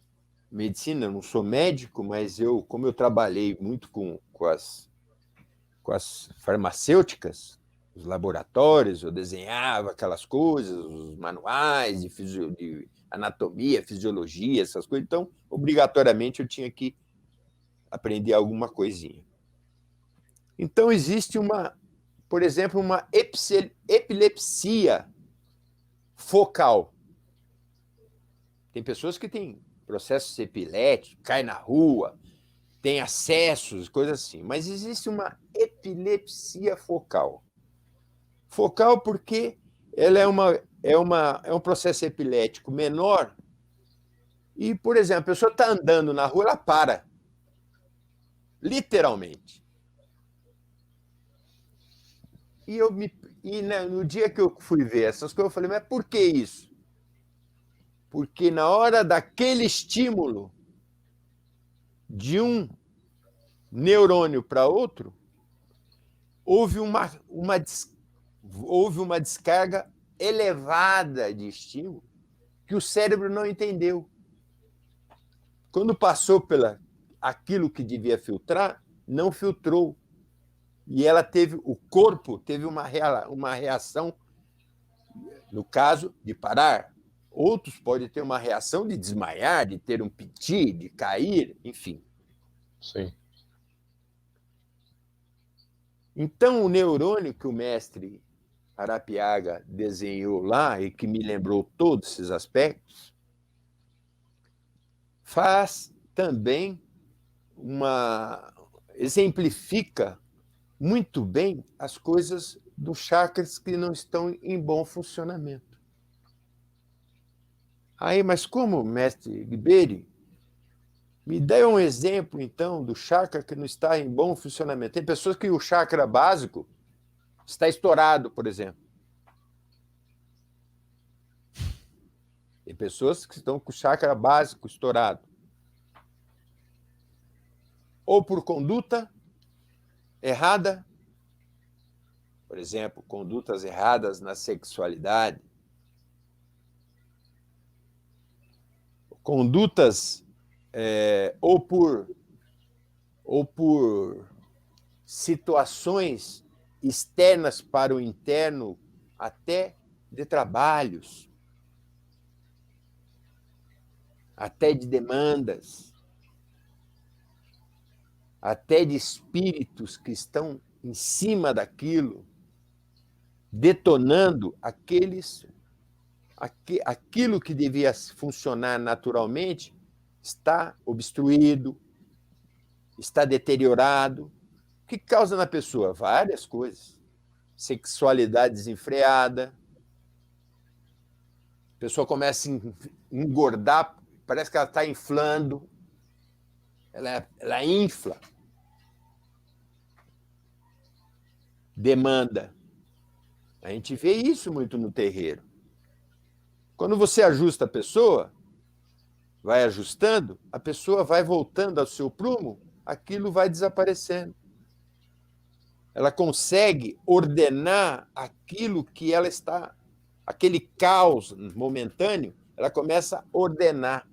medicina, eu não sou médico, mas como eu trabalhei muito com as farmacêuticas, os laboratórios, eu desenhava aquelas coisas, os manuais de anatomia, fisiologia, essas coisas, então, obrigatoriamente, eu tinha que aprender alguma coisinha. Então, existe por exemplo, uma epilepsia focal. Tem pessoas que têm processos epiléticos, caem na rua, têm acessos, coisas assim. Mas existe uma epilepsia focal. Focal porque ela é um processo epilético menor e, por exemplo, a pessoa está andando na rua, ela para. Literalmente. E no dia que eu fui ver essas coisas, eu falei, mas por que isso? Porque na hora daquele estímulo de um neurônio para outro, houve uma descarga elevada de estímulo que o cérebro não entendeu. Quando passou aquilo que devia filtrar, não filtrou. E o corpo teve uma reação, no caso, de parar. Outros podem ter uma reação de desmaiar, de ter um piti, de cair, enfim. Sim. Então, o neurônio que o mestre Arapiaga desenhou lá e que me lembrou todos esses aspectos, faz também exemplifica muito bem as coisas dos chakras que não estão em bom funcionamento. Mas como, mestre Ribeiro, me dê um exemplo, então, do chakra que não está em bom funcionamento. Tem pessoas que o chakra básico está estourado, por exemplo. Tem pessoas que estão com o chakra básico estourado. Ou por conduta errada, por exemplo, condutas erradas na sexualidade, condutas ou por situações externas para o interno, até de trabalhos, até de demandas, até de espíritos que estão em cima daquilo, detonando aquilo que devia funcionar naturalmente, está obstruído, está deteriorado. O que causa na pessoa? Várias coisas. Sexualidade desenfreada. A pessoa começa a engordar, parece que ela está inflando. Ela infla. Demanda. A gente vê isso muito no terreiro. Quando você ajusta a pessoa, vai ajustando, a pessoa vai voltando ao seu prumo, aquilo vai desaparecendo. Ela consegue ordenar aquilo que ela está, aquele caos momentâneo, ela começa a ordenar.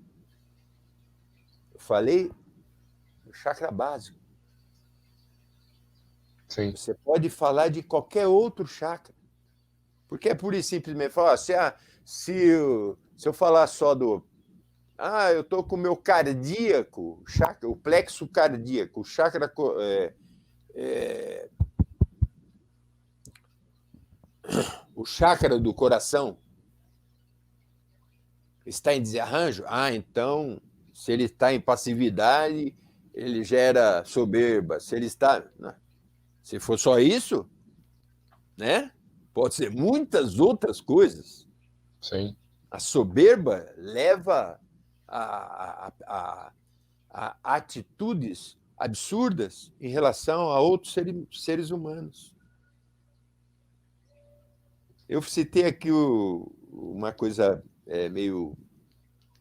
Eu falei do chakra básico. Sim. Você pode falar de qualquer outro chakra. Porque é pura e simplesmente falar, se eu falar só do... eu estou com o meu cardíaco, chakra, o plexo cardíaco, o chakra... o chakra do coração está em desarranjo? Então, se ele está em passividade, ele gera soberba. Se ele está... Se for só isso, né? Pode ser muitas outras coisas. Sim. A soberba leva a atitudes absurdas em relação a outros seres humanos. Eu citei aqui uma coisa meio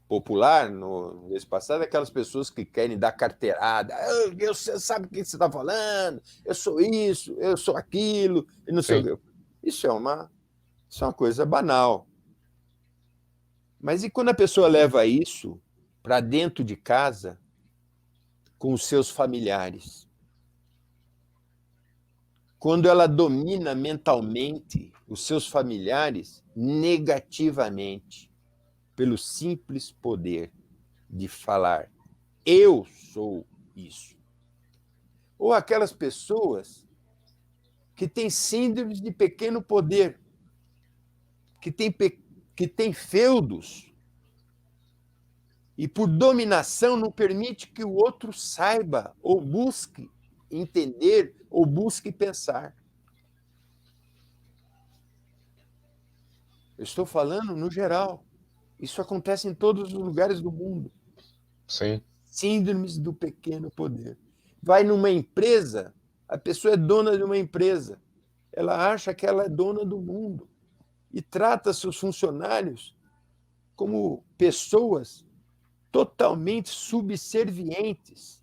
popular no mês passado, aquelas pessoas que querem dar carteirada. Você sabe o que você está falando? Eu sou isso, eu sou aquilo, e não sei o quê. Isso é uma coisa banal. Mas e quando a pessoa leva isso para dentro de casa com os seus familiares? Quando ela domina mentalmente os seus familiares negativamente, pelo simples poder de falar, eu sou isso. Ou aquelas pessoas que têm síndromes de pequeno poder, que têm feudos, e por dominação não permite que o outro saiba, ou busque entender, ou busque pensar. Eu estou falando no geral. Isso acontece em todos os lugares do mundo. Sim. Síndromes do pequeno poder. Vai numa empresa, a pessoa é dona de uma empresa. Ela acha que ela é dona do mundo e trata seus funcionários como pessoas totalmente subservientes.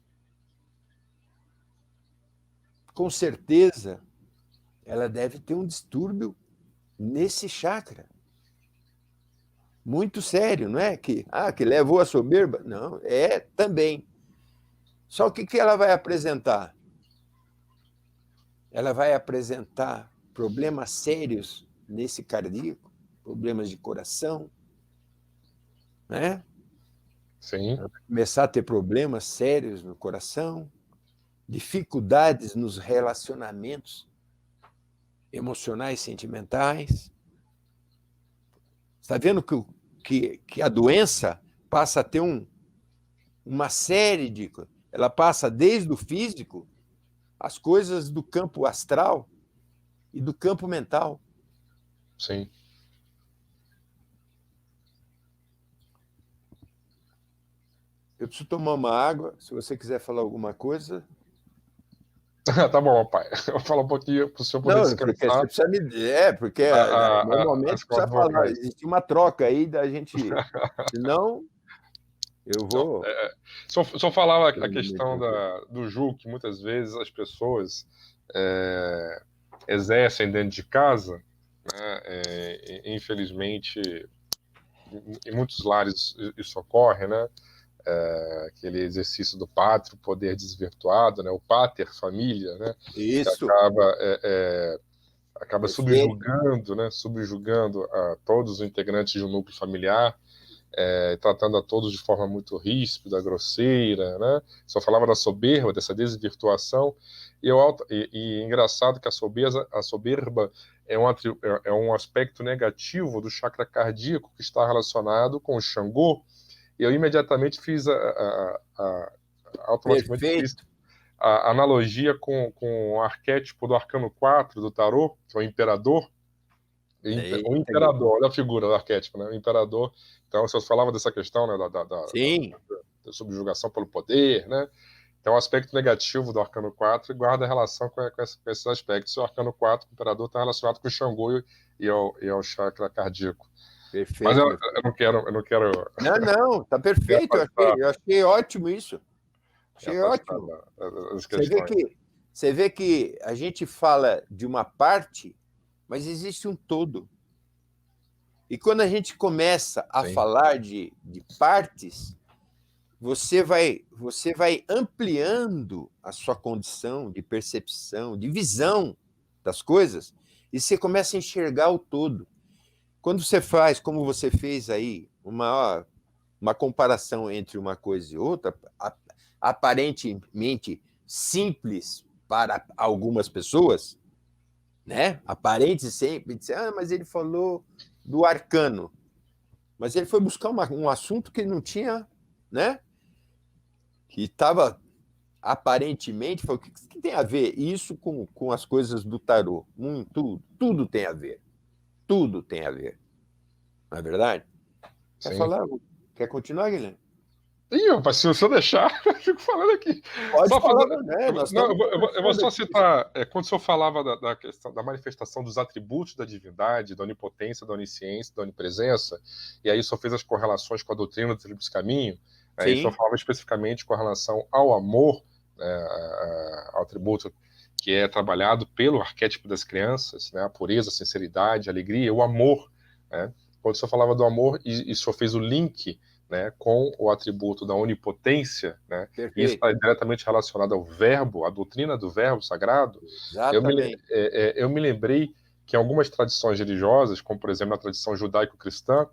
Com certeza, ela deve ter um distúrbio nesse chakra. Muito sério, não é? Que levou a soberba? Não, é também. Só que o que ela vai apresentar? Ela vai apresentar problemas sérios nesse cardíaco, problemas de coração, né? Sim. Ela vai começar a ter problemas sérios no coração, dificuldades nos relacionamentos emocionais, sentimentais. Está vendo que a doença passa a ter uma série de... Ela passa desde o físico, as coisas do campo astral e do campo mental. Sim. Eu preciso tomar uma água. Se você quiser falar alguma coisa... Tá bom, pai. Eu vou falar um pouquinho para o senhor poder descansar. Porque você precisa me dizer, porque normalmente precisa falar. Existe uma troca aí da gente. Senão, eu vou. Só falava a questão do julgo que muitas vezes as pessoas exercem dentro de casa, né? Infelizmente, em muitos lares isso ocorre, né? Aquele exercício do pátrio, poder desvirtuado, né? O pater, família, né? Isso. Que acaba subjugando, né? Subjugando a todos os integrantes de um núcleo familiar, tratando a todos de forma muito ríspida, grosseira, né? Só falava da soberba, dessa desvirtuação, e engraçado que a soberba é um aspecto negativo do chakra cardíaco que está relacionado com o Xangô. E eu imediatamente automaticamente fiz a analogia com o arquétipo do arcano 4 do tarô, que é o imperador. O imperador, olha a figura do arquétipo, né? O imperador. Então, você falava dessa questão, né, da subjugação pelo poder, né? Então, o aspecto negativo do arcano 4 guarda relação com esses aspectos. O arcano 4, o imperador, está relacionado com o Xangô e ao chakra cardíaco. Perfeito. Mas eu não quero. Não, tá perfeito. Eu achei ótimo isso. Achei ótimo. Você vê que a gente fala de uma parte, mas existe um todo. E quando a gente começa a falar de partes, você vai ampliando a sua condição de percepção, de visão das coisas, e você começa a enxergar o todo. Quando você faz, como você fez aí, uma comparação entre uma coisa e outra, aparentemente simples para algumas pessoas, né? Aparente sempre, mas ele falou do arcano. Mas ele foi buscar um assunto que não tinha, né? Que estava aparentemente, falou, o que tem a ver isso com as coisas do tarô? Tudo tem a ver. Tudo tem a ver. Não é verdade? Quer falar? Quer continuar, Guilherme? Ih, rapaz, se você deixar, eu fico falando aqui. Pode só falar, né? Eu vou só citar, quando o senhor falava da questão da manifestação dos atributos da divindade, da onipotência, da onisciência, da onipresença, e aí o senhor fez as correlações com a doutrina do Tríplice Caminho, aí o senhor falava especificamente com relação ao amor, né, ao atributo que é trabalhado pelo arquétipo das crianças, né, a pureza, a sinceridade, a alegria, o amor, né? Quando o senhor falava do amor, e o senhor fez o link, né, com o atributo da onipotência, né, e isso está diretamente relacionado ao verbo, à doutrina do verbo sagrado. Exatamente. Eu me lembrei que em algumas tradições religiosas, como por exemplo na tradição judaico-cristã,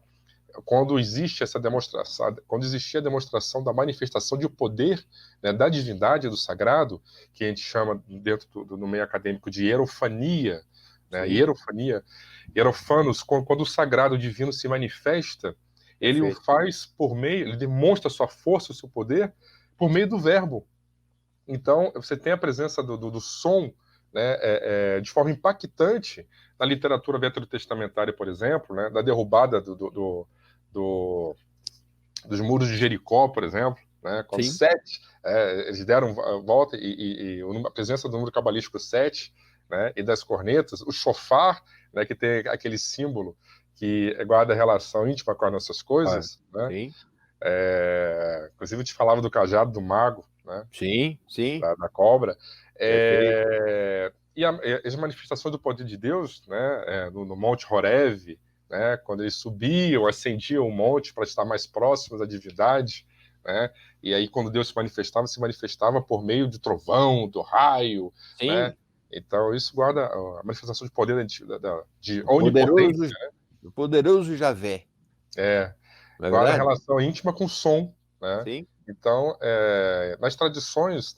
quando existe essa demonstração, quando existia a demonstração da manifestação de poder, né, da divindade do sagrado, que a gente chama dentro do meio acadêmico de hierofania, né, hierofanos, quando o sagrado divino se manifesta, ele o faz por meio, ele demonstra sua força, o seu poder, por meio do verbo. Então, você tem a presença do som, né, de forma impactante na literatura veterotestamentária, por exemplo, né, da derrubada dos muros de Jericó, por exemplo, né, quando eles deram volta, e a presença do número cabalístico 7, né, e das cornetas, o shofar, né, que tem aquele símbolo que guarda relação íntima com as nossas coisas, né? Inclusive eu te falava do cajado do mago, né? Da cobra. E as manifestações do poder de Deus, né, no Monte Horeve, né, quando eles subiam, ascendiam o monte para estar mais próximos da divindade, né? E aí quando Deus se manifestava por meio do trovão, do raio, né? Então isso guarda a manifestação de poder de onipotência, né? O poderoso Javé. Guarda relação íntima com o som, né? Então, nas tradições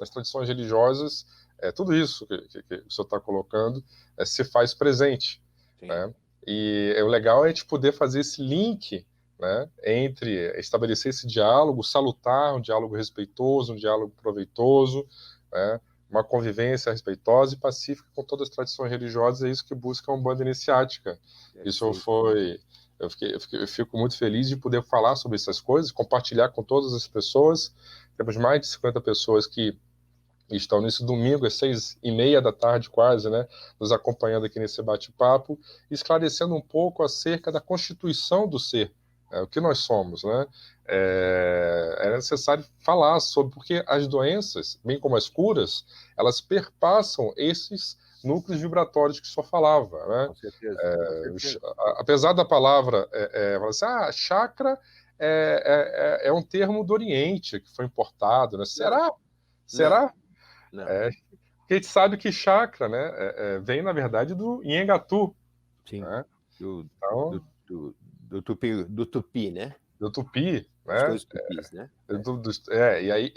religiosas, tudo isso que o senhor está colocando se faz presente, né? E o legal é a gente poder fazer esse link, né, entre estabelecer esse diálogo salutar, um diálogo respeitoso, um diálogo proveitoso, né, uma convivência respeitosa e pacífica com todas as tradições religiosas. É isso que busca a Umbanda Iniciática. Isso foi... Eu fico muito feliz de poder falar sobre essas coisas, compartilhar com todas as pessoas. Temos mais de 50 pessoas que estão nesse domingo, às 6h30 da tarde quase, né, nos acompanhando aqui nesse bate-papo, esclarecendo um pouco acerca da constituição do ser, o que nós somos, né? É necessário falar sobre, porque as doenças, bem como as curas, elas perpassam esses núcleos vibratórios que só falava, né? Com certeza. Apesar da palavra, chakra é um termo do Oriente que foi importado, né? Será? Não. Porque a gente sabe que chakra, né, vem, na verdade, do Nhengatu. Sim, né? Do tupi, né? Do tupi, né? As coisas tupis, né? E aí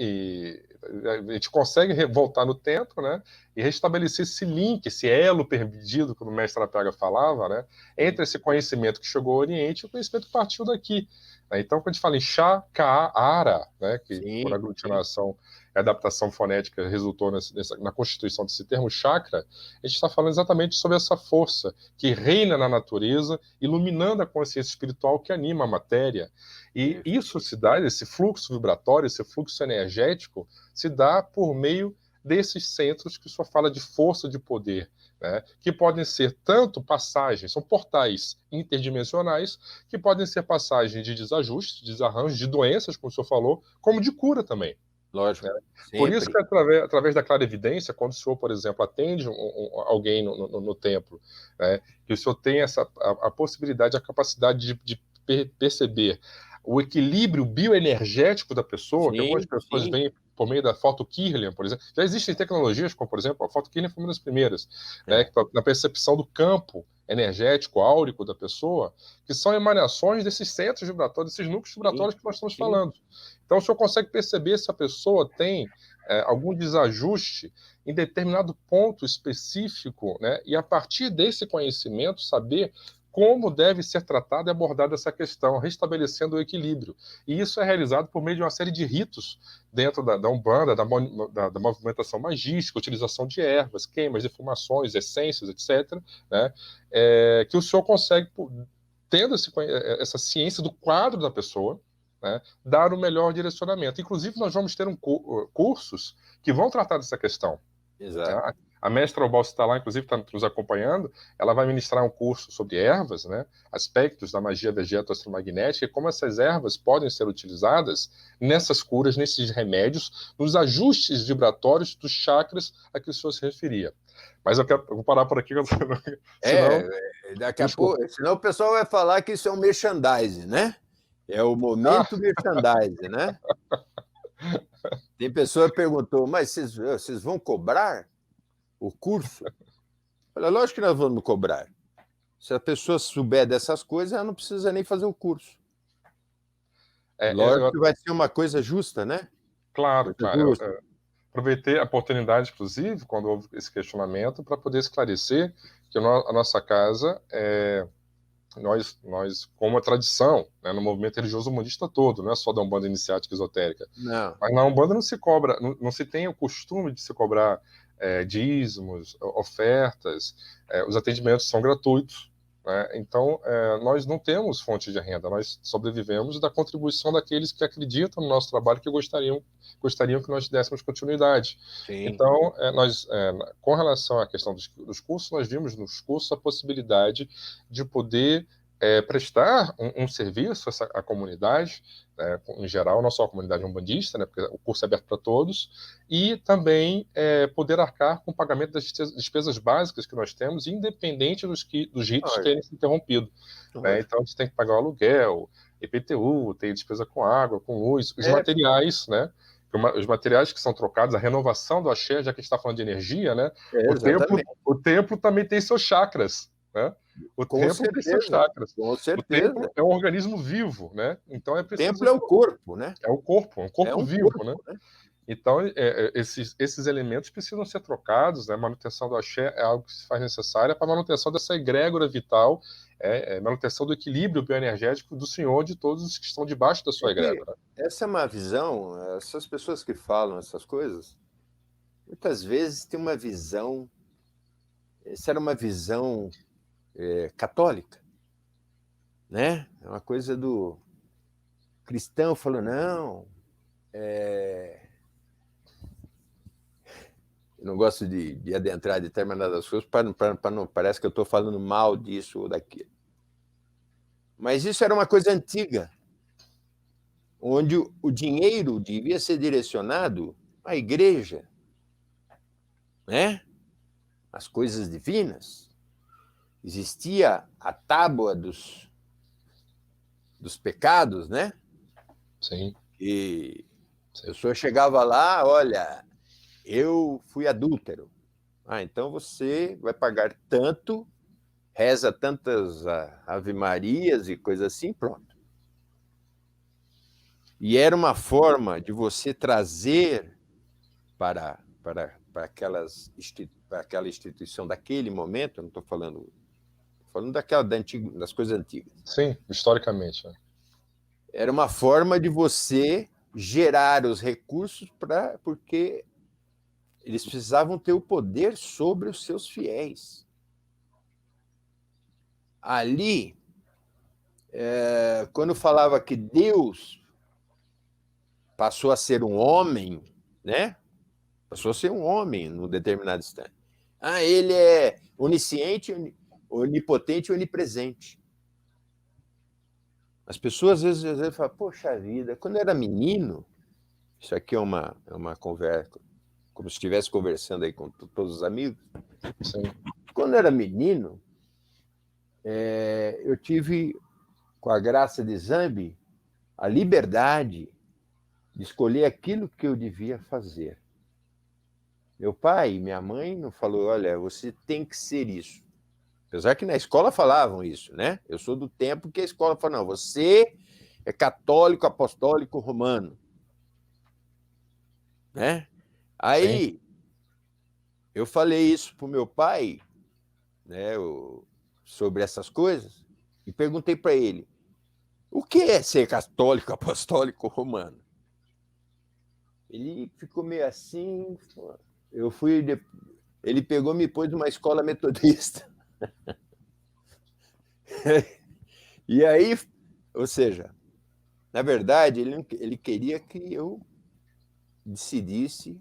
a gente consegue voltar no tempo, né, e restabelecer esse link, esse elo perdido, como o mestre Arapega falava, né, entre esse conhecimento que chegou ao Oriente e o conhecimento que partiu daqui. Então, quando a gente fala em Chakra, né, que por aglutinação a adaptação fonética resultou na constituição desse termo chakra, a gente está falando exatamente sobre essa força que reina na natureza, iluminando a consciência espiritual que anima a matéria. E isso se dá, esse fluxo vibratório, esse fluxo energético, se dá por meio desses centros que o senhor fala de força de poder, né, que podem ser tanto passagens, são portais interdimensionais, que podem ser passagens de desajustes, de desarranjos, de doenças, como o senhor falou, como de cura também. Lógico. Né? Por isso que através da clarividência, quando o senhor, por exemplo, atende alguém no templo, né, que o senhor tem a possibilidade, a capacidade de perceber o equilíbrio bioenergético da pessoa, que algumas pessoas veem por meio da foto-Kirlian, por exemplo. Já existem tecnologias, como, por exemplo, a foto-Kirlian foi uma das primeiras, né, na percepção do campo energético, áurico da pessoa, que são emanações desses centros vibratórios, desses núcleos vibratórios que nós estamos falando. Então, o senhor consegue perceber se a pessoa tem algum desajuste em determinado ponto específico, né, e a partir desse conhecimento, saber como deve ser tratada e abordada essa questão, restabelecendo o equilíbrio. E isso é realizado por meio de uma série de ritos dentro da Umbanda, da movimentação magística, utilização de ervas, queimas, defumações, essências, etc., né, que o senhor consegue, tendo essa ciência do quadro da pessoa, né, dar o melhor direcionamento. Inclusive, nós vamos ter cursos que vão tratar dessa questão. Exato. Tá? A mestra Obalsi está lá, inclusive, está nos acompanhando. Ela vai ministrar um curso sobre ervas, né, aspectos da magia vegeto-astromagnética e como essas ervas podem ser utilizadas nessas curas, nesses remédios, nos ajustes vibratórios dos chakras a que o senhor se referia. Mas eu vou parar por aqui, senão... Daqui a pouco, senão o pessoal vai falar que isso é um merchandising, né? É o momento merchandising, né? Tem pessoa que perguntou, mas vocês vão cobrar o curso? Olha, lógico que nós vamos cobrar. Se a pessoa souber dessas coisas, ela não precisa nem fazer o curso. Lógico que vai ser uma coisa justa, né? Claro, claro. Aproveitei a oportunidade, inclusive, quando houve esse questionamento, para poder esclarecer que a nossa casa, nós como a tradição, né, no movimento religioso humanista todo, não é só da Umbanda Iniciática Esotérica. Não. Mas na Umbanda não se cobra, não se tem o costume de se cobrar dízimos, ofertas, os atendimentos são gratuitos. Né? Então, nós não temos fonte de renda, nós sobrevivemos da contribuição daqueles que acreditam no nosso trabalho, que gostariam que nós dessemos continuidade. Sim. Então, com relação à questão dos cursos, nós vimos nos cursos a possibilidade de poder prestar um serviço à comunidade, em geral, não só a comunidade umbandista, né, porque o curso é aberto para todos, e também poder arcar com o pagamento das despesas básicas que nós temos, independente dos ritos terem se interrompido. Né? Então, a gente tem que pagar o aluguel, IPTU, tem despesa com água, com luz, os materiais, né? Os materiais que são trocados, a renovação do axé, já que a gente está falando de energia, né? O templo também tem seus chakras, né? O templo tem seus chakras. Com certeza. O templo é um organismo vivo, né? Então é preciso... O templo é o corpo, né? É um corpo vivo, né? Então, esses elementos precisam ser trocados, né? A manutenção do axé é algo que se faz necessária para a manutenção dessa egrégora vital, manutenção do equilíbrio bioenergético do Senhor, de todos os que estão debaixo da sua egrégora. Essa é uma visão, essas pessoas que falam essas coisas, muitas vezes tem uma visão, essa era uma visão católica, né? É uma coisa do cristão falando, não, eu não gosto de adentrar em determinadas coisas para não parece que eu estou falando mal disso ou daquilo. Mas isso era uma coisa antiga, onde o dinheiro devia ser direcionado à igreja, né? As coisas divinas. Existia a tábua dos pecados, né? Sim. E a pessoa chegava lá, olha, eu fui adúltero. Então você vai pagar tanto, reza tantas ave-marias e coisa assim, pronto. E era uma forma de você trazer para aquela instituição daquele momento, não estou falando das coisas antigas. Sim, historicamente. Né? Era uma forma de você gerar os recursos porque eles precisavam ter o poder sobre os seus fiéis. Ali, quando falava que Deus passou a ser um homem, né? Passou a ser um homem num determinado instante. Ele é onisciente, onipotente e onipresente. As pessoas às vezes falam, poxa vida, quando eu era menino, isso aqui é uma conversa, como se estivesse conversando aí com todos os amigos. Sim. Quando eu era menino, eu tive, com a graça de Zambi, a liberdade de escolher aquilo que eu devia fazer. Meu pai e minha mãe não falou, olha, você tem que ser isso. Apesar que na escola falavam isso, né? Eu sou do tempo que a escola fala, não, você é católico, apostólico, romano. Né? Aí, sim, eu falei isso para o meu pai, né, sobre essas coisas, e perguntei para ele, o que é ser católico, apostólico, romano? Ele ficou meio assim, eu fui... Ele pegou e me pôs numa escola metodista. E aí, ou seja, na verdade, ele queria que eu decidisse,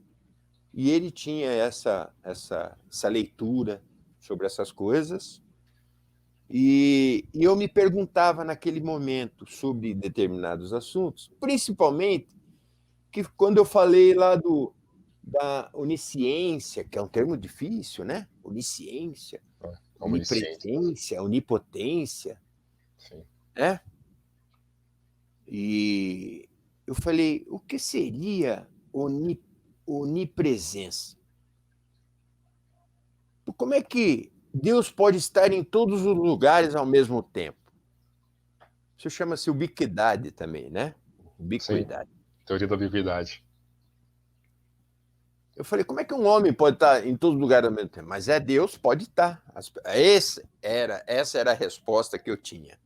e ele tinha essa leitura sobre essas coisas, e eu me perguntava naquele momento sobre determinados assuntos, principalmente que quando eu falei lá da onisciência, que é um termo difícil, né? Onisciência, onipresença, onipotência. Sim. Né? E eu falei, o que seria onipresença? Como é que Deus pode estar em todos os lugares ao mesmo tempo? Isso chama-se ubiquidade também, né? Ubiquidade. Sim, teoria da ubiquidade. Eu falei, como é que um homem pode estar em todos os lugares ao mesmo tempo? Mas Deus pode estar. Essa era a resposta que eu tinha.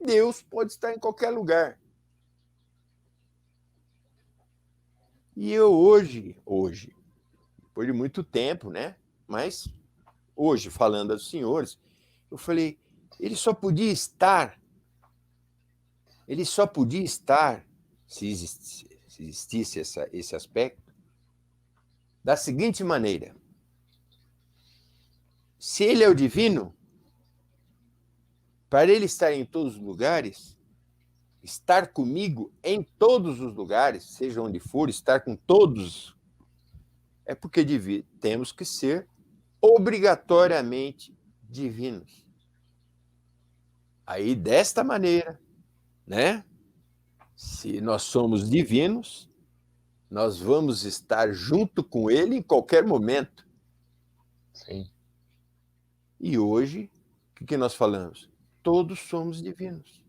Deus pode estar em qualquer lugar. E eu hoje, depois de muito tempo, né? Mas hoje, falando aos senhores, eu falei, ele só podia estar, se existisse esse aspecto, da seguinte maneira. Se ele é o divino, para ele estar em todos os lugares, estar comigo em todos os lugares, seja onde for, estar com todos, é porque temos que ser obrigatoriamente divinos. Aí, desta maneira, né? Se nós somos divinos, nós vamos estar junto com ele em qualquer momento. Sim. E hoje, o que nós falamos? Todos somos divinos.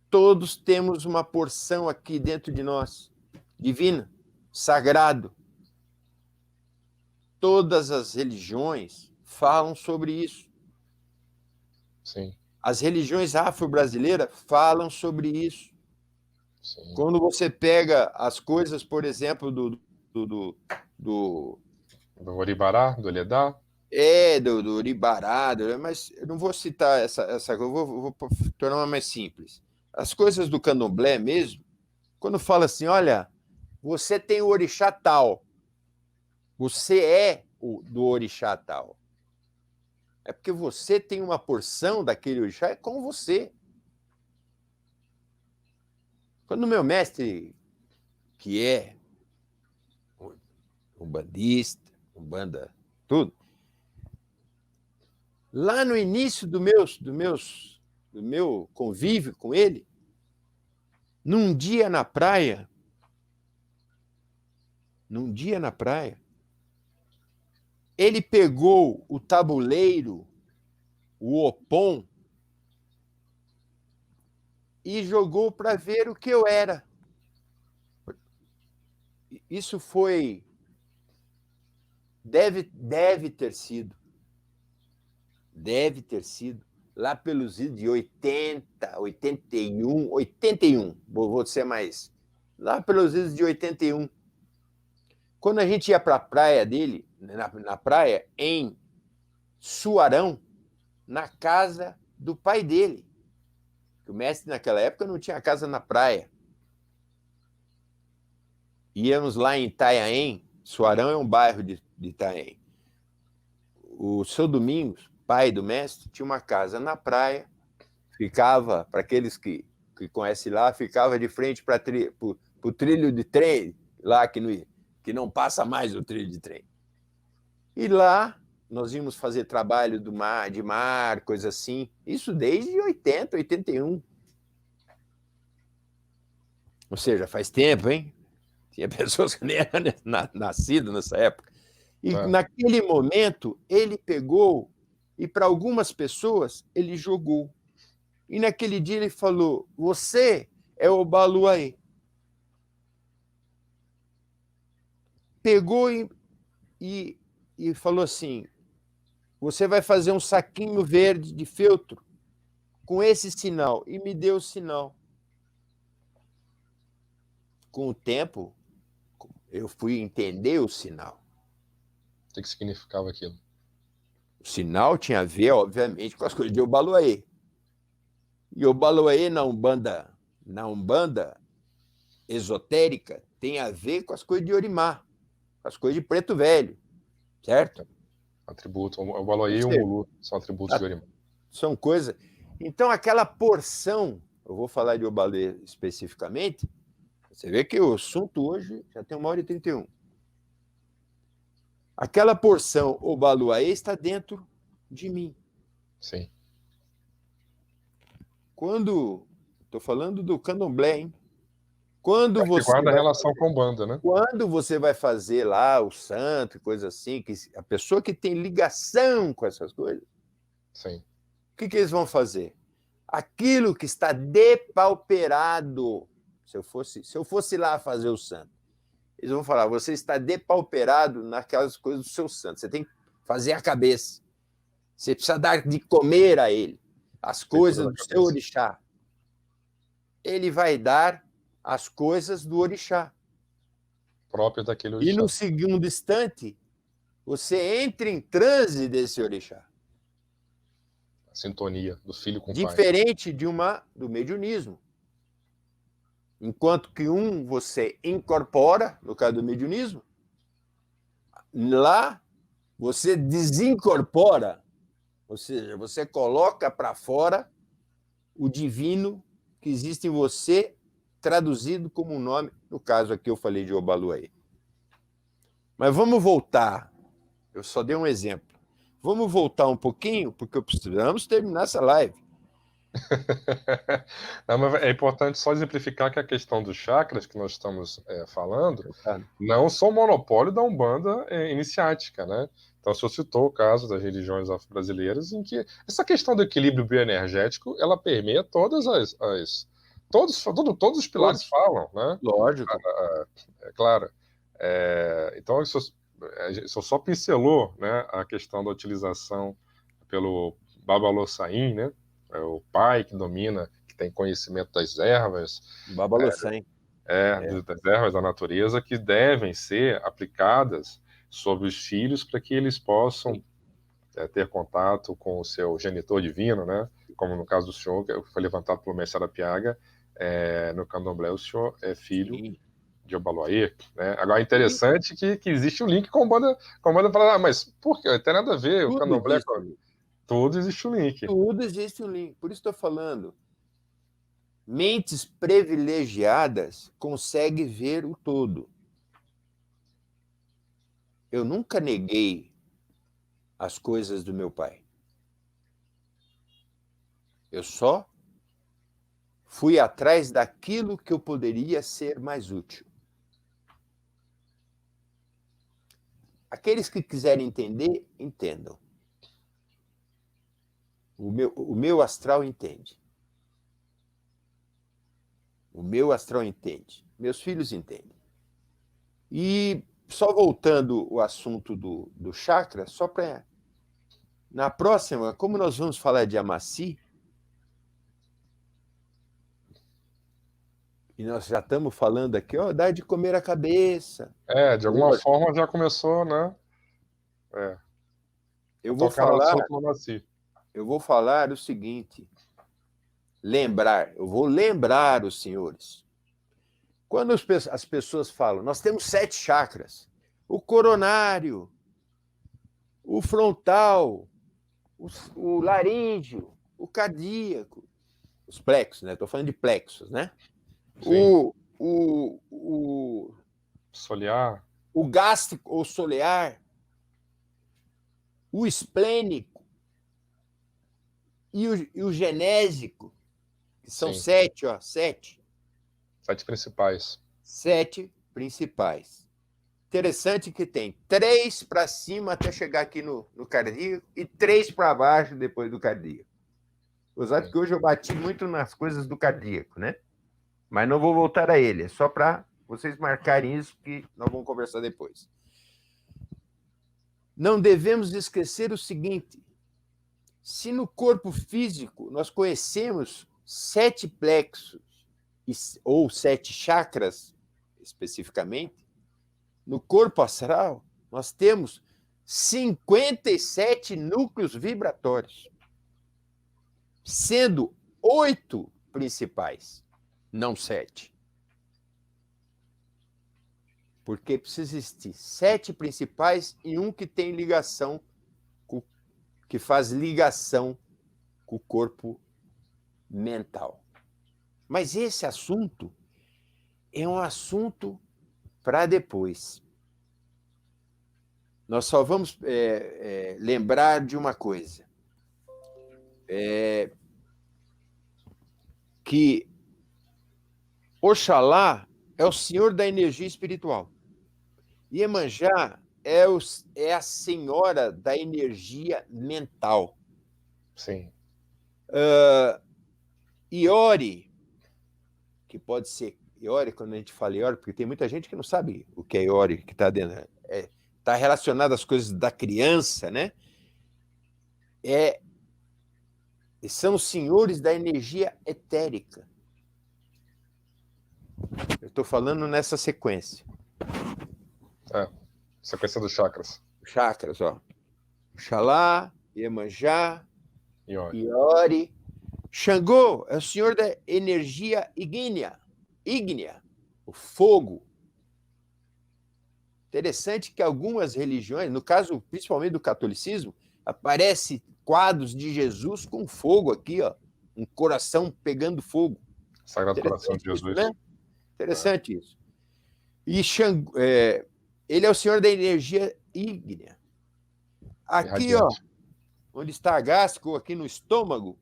Todos temos uma porção aqui dentro de nós, divina, sagrado. Todas as religiões falam sobre isso. Sim. As religiões afro-brasileiras falam sobre isso. Sim. Quando você pega as coisas, por exemplo, do Oribará, do Olhedá? Do Oribará, mas eu não vou citar essa eu vou tornar mais simples. As coisas do candomblé mesmo, quando fala assim, olha, você tem o orixá tal, você é do orixá tal. É porque você tem uma porção daquele orixá, é com você. Quando o meu mestre, que é umbandista, umbanda, tudo, lá no início do meu convívio com ele, num dia na praia, ele pegou o tabuleiro, o opom, e jogou para ver o que eu era. Isso foi... Deve ter sido lá pelos idos de 80, 81, vou ser mais, lá pelos idos de 81. Quando a gente ia para a praia dele, na praia, em Suarão, na casa do pai dele. O mestre, naquela época, não tinha casa na praia. Íamos lá em Itanhaém, Suarão é um bairro de Itanhaém. O seu Domingos, pai do mestre, tinha uma casa na praia, ficava, para aqueles que conhecem lá, ficava de frente para o trilho de trem, lá que não passa mais o trilho de trem. E lá nós íamos fazer trabalho de mar, coisa assim, isso desde 80, 81. Ou seja, faz tempo, hein? Tinha pessoas que nem eram nascidas nessa época. E naquele momento, ele pegou e, para algumas pessoas, ele jogou. E naquele dia ele falou, você é o Obaluaê. Pegou e falou assim, você vai fazer um saquinho verde de feltro com esse sinal. E me deu o sinal. Com o tempo, eu fui entender o sinal. O que significava aquilo? O sinal tinha a ver, obviamente, com as coisas de Obaluaê. E Obaluaê na Umbanda esotérica tem a ver com as coisas de Orimá, com as coisas de Preto Velho, certo? Atributo. O Obaluaê e o Mulu são atributos de Orimá. São coisas... Então, aquela porção, eu vou falar de Obaluaê especificamente, você vê que o assunto hoje já tem 1h31. Aquela porção Obaluaê está dentro de mim. Sim. Quando... Estou falando do candomblé, hein? Quando você guarda a relação com Umbanda, né? Quando você vai fazer lá o santo e coisa assim, que a pessoa que tem ligação com essas coisas, sim, o que eles vão fazer? Aquilo que está depauperado, se eu fosse lá fazer o santo, eles vão falar, você está depauperado naquelas coisas do seu santo, você tem que fazer a cabeça, você precisa dar de comer a ele, as coisas do seu orixá. Ele vai dar as coisas do orixá. Próprio daquele orixá. E no segundo instante, você entra em transe desse orixá. A sintonia do filho com o pai. Diferente do mediunismo. Enquanto que você incorpora, no caso do mediunismo, lá você desincorpora, ou seja, você coloca para fora o divino que existe em você, traduzido como um nome, no caso aqui eu falei de Obaluaê. Mas vamos voltar, eu só dei um exemplo. Vamos voltar um pouquinho, porque precisamos terminar essa live. Não, mas é importante só exemplificar que a questão dos chakras que nós estamos falando não são monopólio da Umbanda iniciática, né? Então, o senhor citou o caso das religiões afro-brasileiras, em que essa questão do equilíbrio bioenergético, ela permeia todos os pilares falam, né? Lógico. É claro. Então, isso só pincelou, né, a questão da utilização pelo Babalossain, né? É o pai que domina, que tem conhecimento das ervas. Babalossain. Das ervas da natureza, que devem ser aplicadas sobre os filhos para que eles possam ter contato com o seu genitor divino, né? Como no caso do senhor, que foi levantado pelo mestre Arapiaga, no candomblé, o senhor é filho de Obaluaê, né? Agora, é interessante que existe um link com a Umbanda para mas por quê? Não tem nada a ver, o candomblé... Tudo existe um link. Tudo existe um link. Por isso estou falando. Mentes privilegiadas conseguem ver o todo. Eu nunca neguei as coisas do meu pai. Eu só fui atrás daquilo que eu poderia ser mais útil. Aqueles que quiserem entender, entendam. O meu astral entende. O meu astral entende. Meus filhos entendem. E só voltando ao assunto do chakra, só para Na próxima, como nós vamos falar de Amaci, e nós já estamos falando aqui, ó, dá de comer a cabeça. De alguma forma já começou, né? Eu vou Tocar no falar, assunto no Amaci. eu vou falar o seguinte, eu vou lembrar os senhores. Quando as pessoas falam, nós temos 7 chakras, o coronário, o frontal, o laríngeo, o cardíaco, os plexos, né? Estou falando de plexos, né? Sim. O Solear. o gástrico ou solear, o esplênico e o genésico, que são Sim. 7, ó, 7. 7 principais. 7 principais. Interessante que tem 3 para cima até chegar aqui no cardíaco e 3 para baixo depois do cardíaco. Apesar que hoje eu bati muito nas coisas do cardíaco, né? Mas não vou voltar a ele, é só para vocês marcarem isso, que nós vamos conversar depois. Não devemos esquecer o seguinte: se no corpo físico nós conhecemos 7 plexos, ou 7 chakras, especificamente, no corpo astral nós temos 57 núcleos vibratórios, sendo 8 principais, não 7. Porque precisa existir 7 principais e um que tem ligação, que faz ligação com o corpo mental. Mas esse assunto é um assunto para depois. Nós só vamos lembrar de uma coisa. Que Oxalá é o senhor da energia espiritual. Iemanjá é a senhora da energia mental. Sim. Iori, que pode ser Iori, quando a gente fala Iori, porque tem muita gente que não sabe o que é Iori, que está dentro. Está relacionado às coisas da criança, né? São os senhores da energia etérica. Eu estou falando nessa sequência. Sequência dos chakras. Chakras, ó. Oxalá, Iemanjá, Iori. Xangô é o senhor da energia ígnea, o fogo. Interessante que algumas religiões, no caso principalmente do catolicismo, aparece quadros de Jesus com fogo aqui, ó, um coração pegando fogo. Sagrado Coração de Jesus. Isso, né? Interessante isso. E ele é o senhor da energia ígnea. Aqui, ó, onde está a gástrico, aqui no estômago,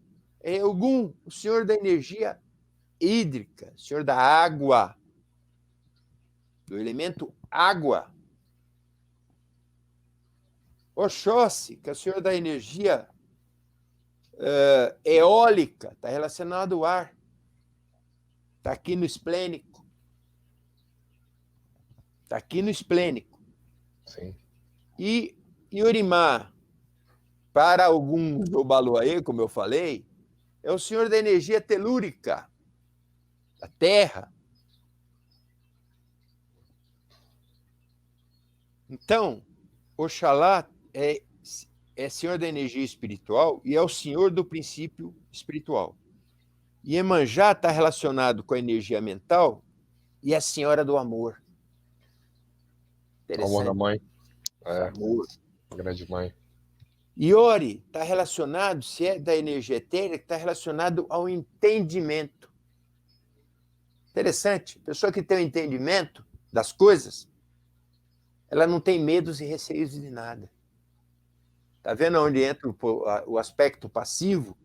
é Ogum, o senhor da energia hídrica, o senhor da água, do elemento água. Oxóssi, que é o senhor da energia eólica, está relacionado ao ar. Está aqui no esplênico. Está aqui no esplênico. Sim. E Yorimá, para alguns do Baluaê, como eu falei, é o senhor da energia telúrica, da Terra. Então, Oxalá é senhor da energia espiritual e é o senhor do princípio espiritual. Iemanjá está relacionado com a energia mental e é a senhora do amor. Amor da mãe. Amor. Grande mãe. Iori está relacionado, se é da energia etérica, está relacionado ao entendimento. Interessante. A pessoa que tem o entendimento das coisas, ela não tem medos e receios de nada. Está vendo onde entra o aspecto passivo,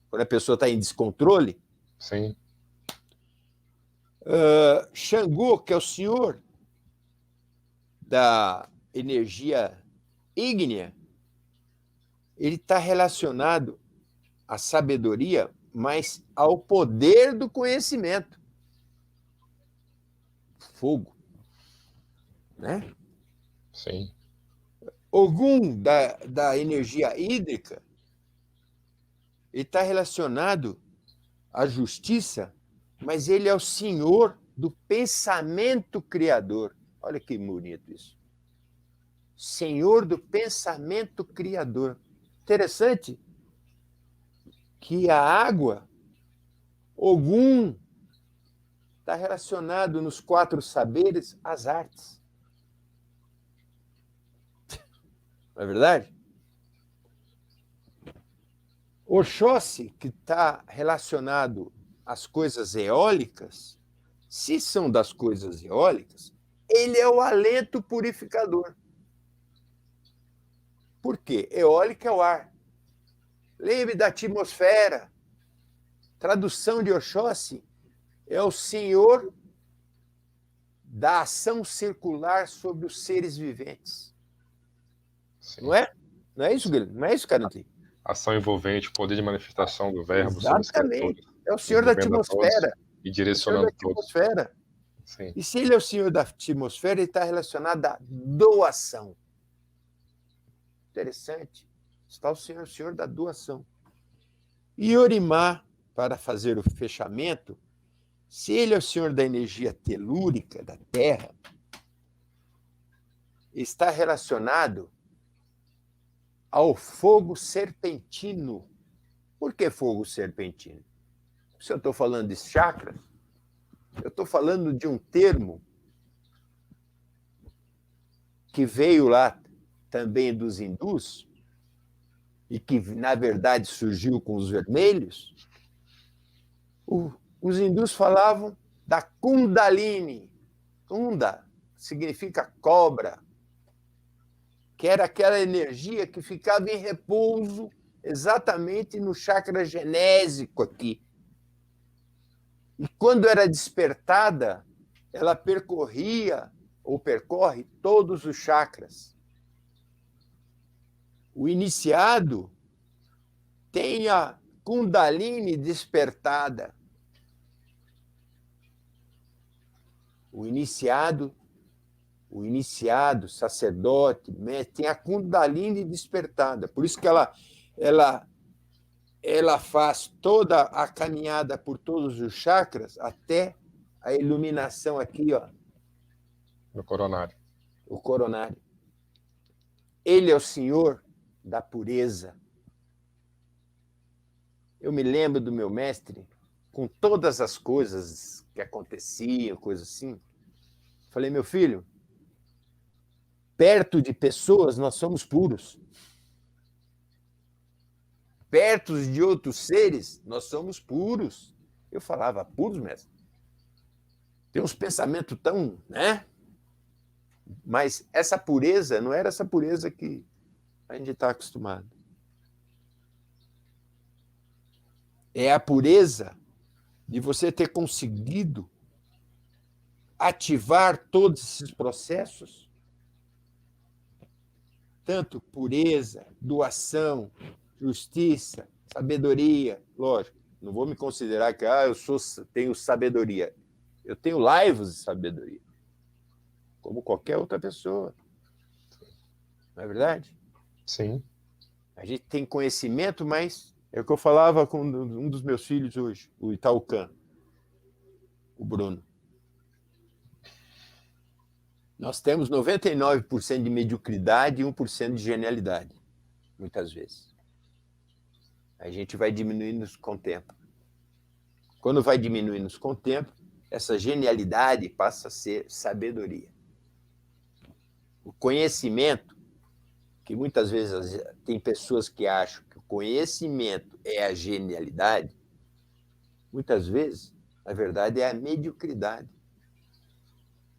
quando a pessoa está em descontrole? Sim. Xangô, que é o senhor da energia ígnea, ele está relacionado à sabedoria, mas ao poder do conhecimento. Fogo. Né? Sim. Ogum, da energia hídrica, ele está relacionado à justiça, mas ele é o senhor do pensamento criador. Olha que bonito isso. Senhor do pensamento criador. Interessante que a água, Ogum, está relacionado nos 4 saberes às artes. Não é verdade? Oxóssi, que está relacionado às coisas eólicas, se são das coisas eólicas, ele é o alento purificador. Por quê? Eólica é o ar. Lembre da atmosfera. Tradução de Oxóssi é o senhor da ação circular sobre os seres viventes. Sim. Não é? Não é isso, Guilherme? Não é isso, Carantim? Ação envolvente, poder de manifestação do verbo. Exatamente. É o senhor da atmosfera. E direcionando todos. Sim. E se ele é o senhor da atmosfera, ele está relacionado à doação. Interessante. Está o senhor da doação. E Yorimá, para fazer o fechamento, se ele é o senhor da energia telúrica da Terra, está relacionado ao fogo serpentino. Por que fogo serpentino? Se eu estou falando de chakras, eu estou falando de um termo que veio lá também dos hindus e que, na verdade, surgiu com os vermelhos. Os hindus falavam da Kundalini. Kunda significa cobra, que era aquela energia que ficava em repouso exatamente no chakra genésico aqui. E quando era despertada, ela percorria ou percorre todos os chakras. O iniciado tem a Kundalini despertada. O iniciado, sacerdote, tem a Kundalini despertada. Por isso que ela faz toda a caminhada por todos os chakras até a iluminação aqui, ó. No coronário. O coronário. Ele é o senhor da pureza. Eu me lembro do meu mestre, com todas as coisas que aconteciam, coisas assim. Falei, meu filho, perto de pessoas nós somos puros. Perto de outros seres nós somos puros. Eu falava, puros, mestre? Tem uns pensamentos tão, né? Mas essa pureza não era essa pureza que a gente está acostumado. É a pureza de você ter conseguido ativar todos esses processos, tanto pureza, doação, justiça, sabedoria. Lógico, não vou me considerar que tenho sabedoria. Eu tenho laivos de sabedoria, como qualquer outra pessoa. Não é verdade? Sim. A gente tem conhecimento, mas é o que eu falava com um dos meus filhos hoje, o Itaucan, o Bruno. Nós temos 99% de mediocridade e 1% de genialidade, muitas vezes. A gente vai diminuindo com o tempo. Quando vai diminuindo com o tempo, essa genialidade passa a ser sabedoria. O conhecimento, que muitas vezes tem pessoas que acham que o conhecimento é a genialidade, muitas vezes, na verdade, é a mediocridade.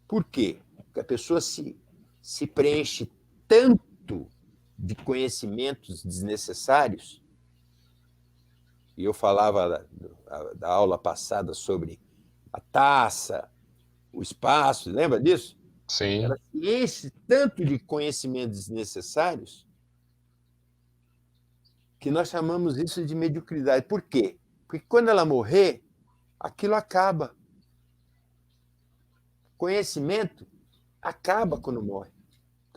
Por quê? Porque a pessoa se preenche tanto de conhecimentos desnecessários. E eu falava da aula passada sobre a taça, o espaço, lembra disso? Sim. Ela se enche tanto de conhecimentos desnecessários que nós chamamos isso de mediocridade. Por quê? Porque quando ela morrer, aquilo acaba. Conhecimento acaba quando morre.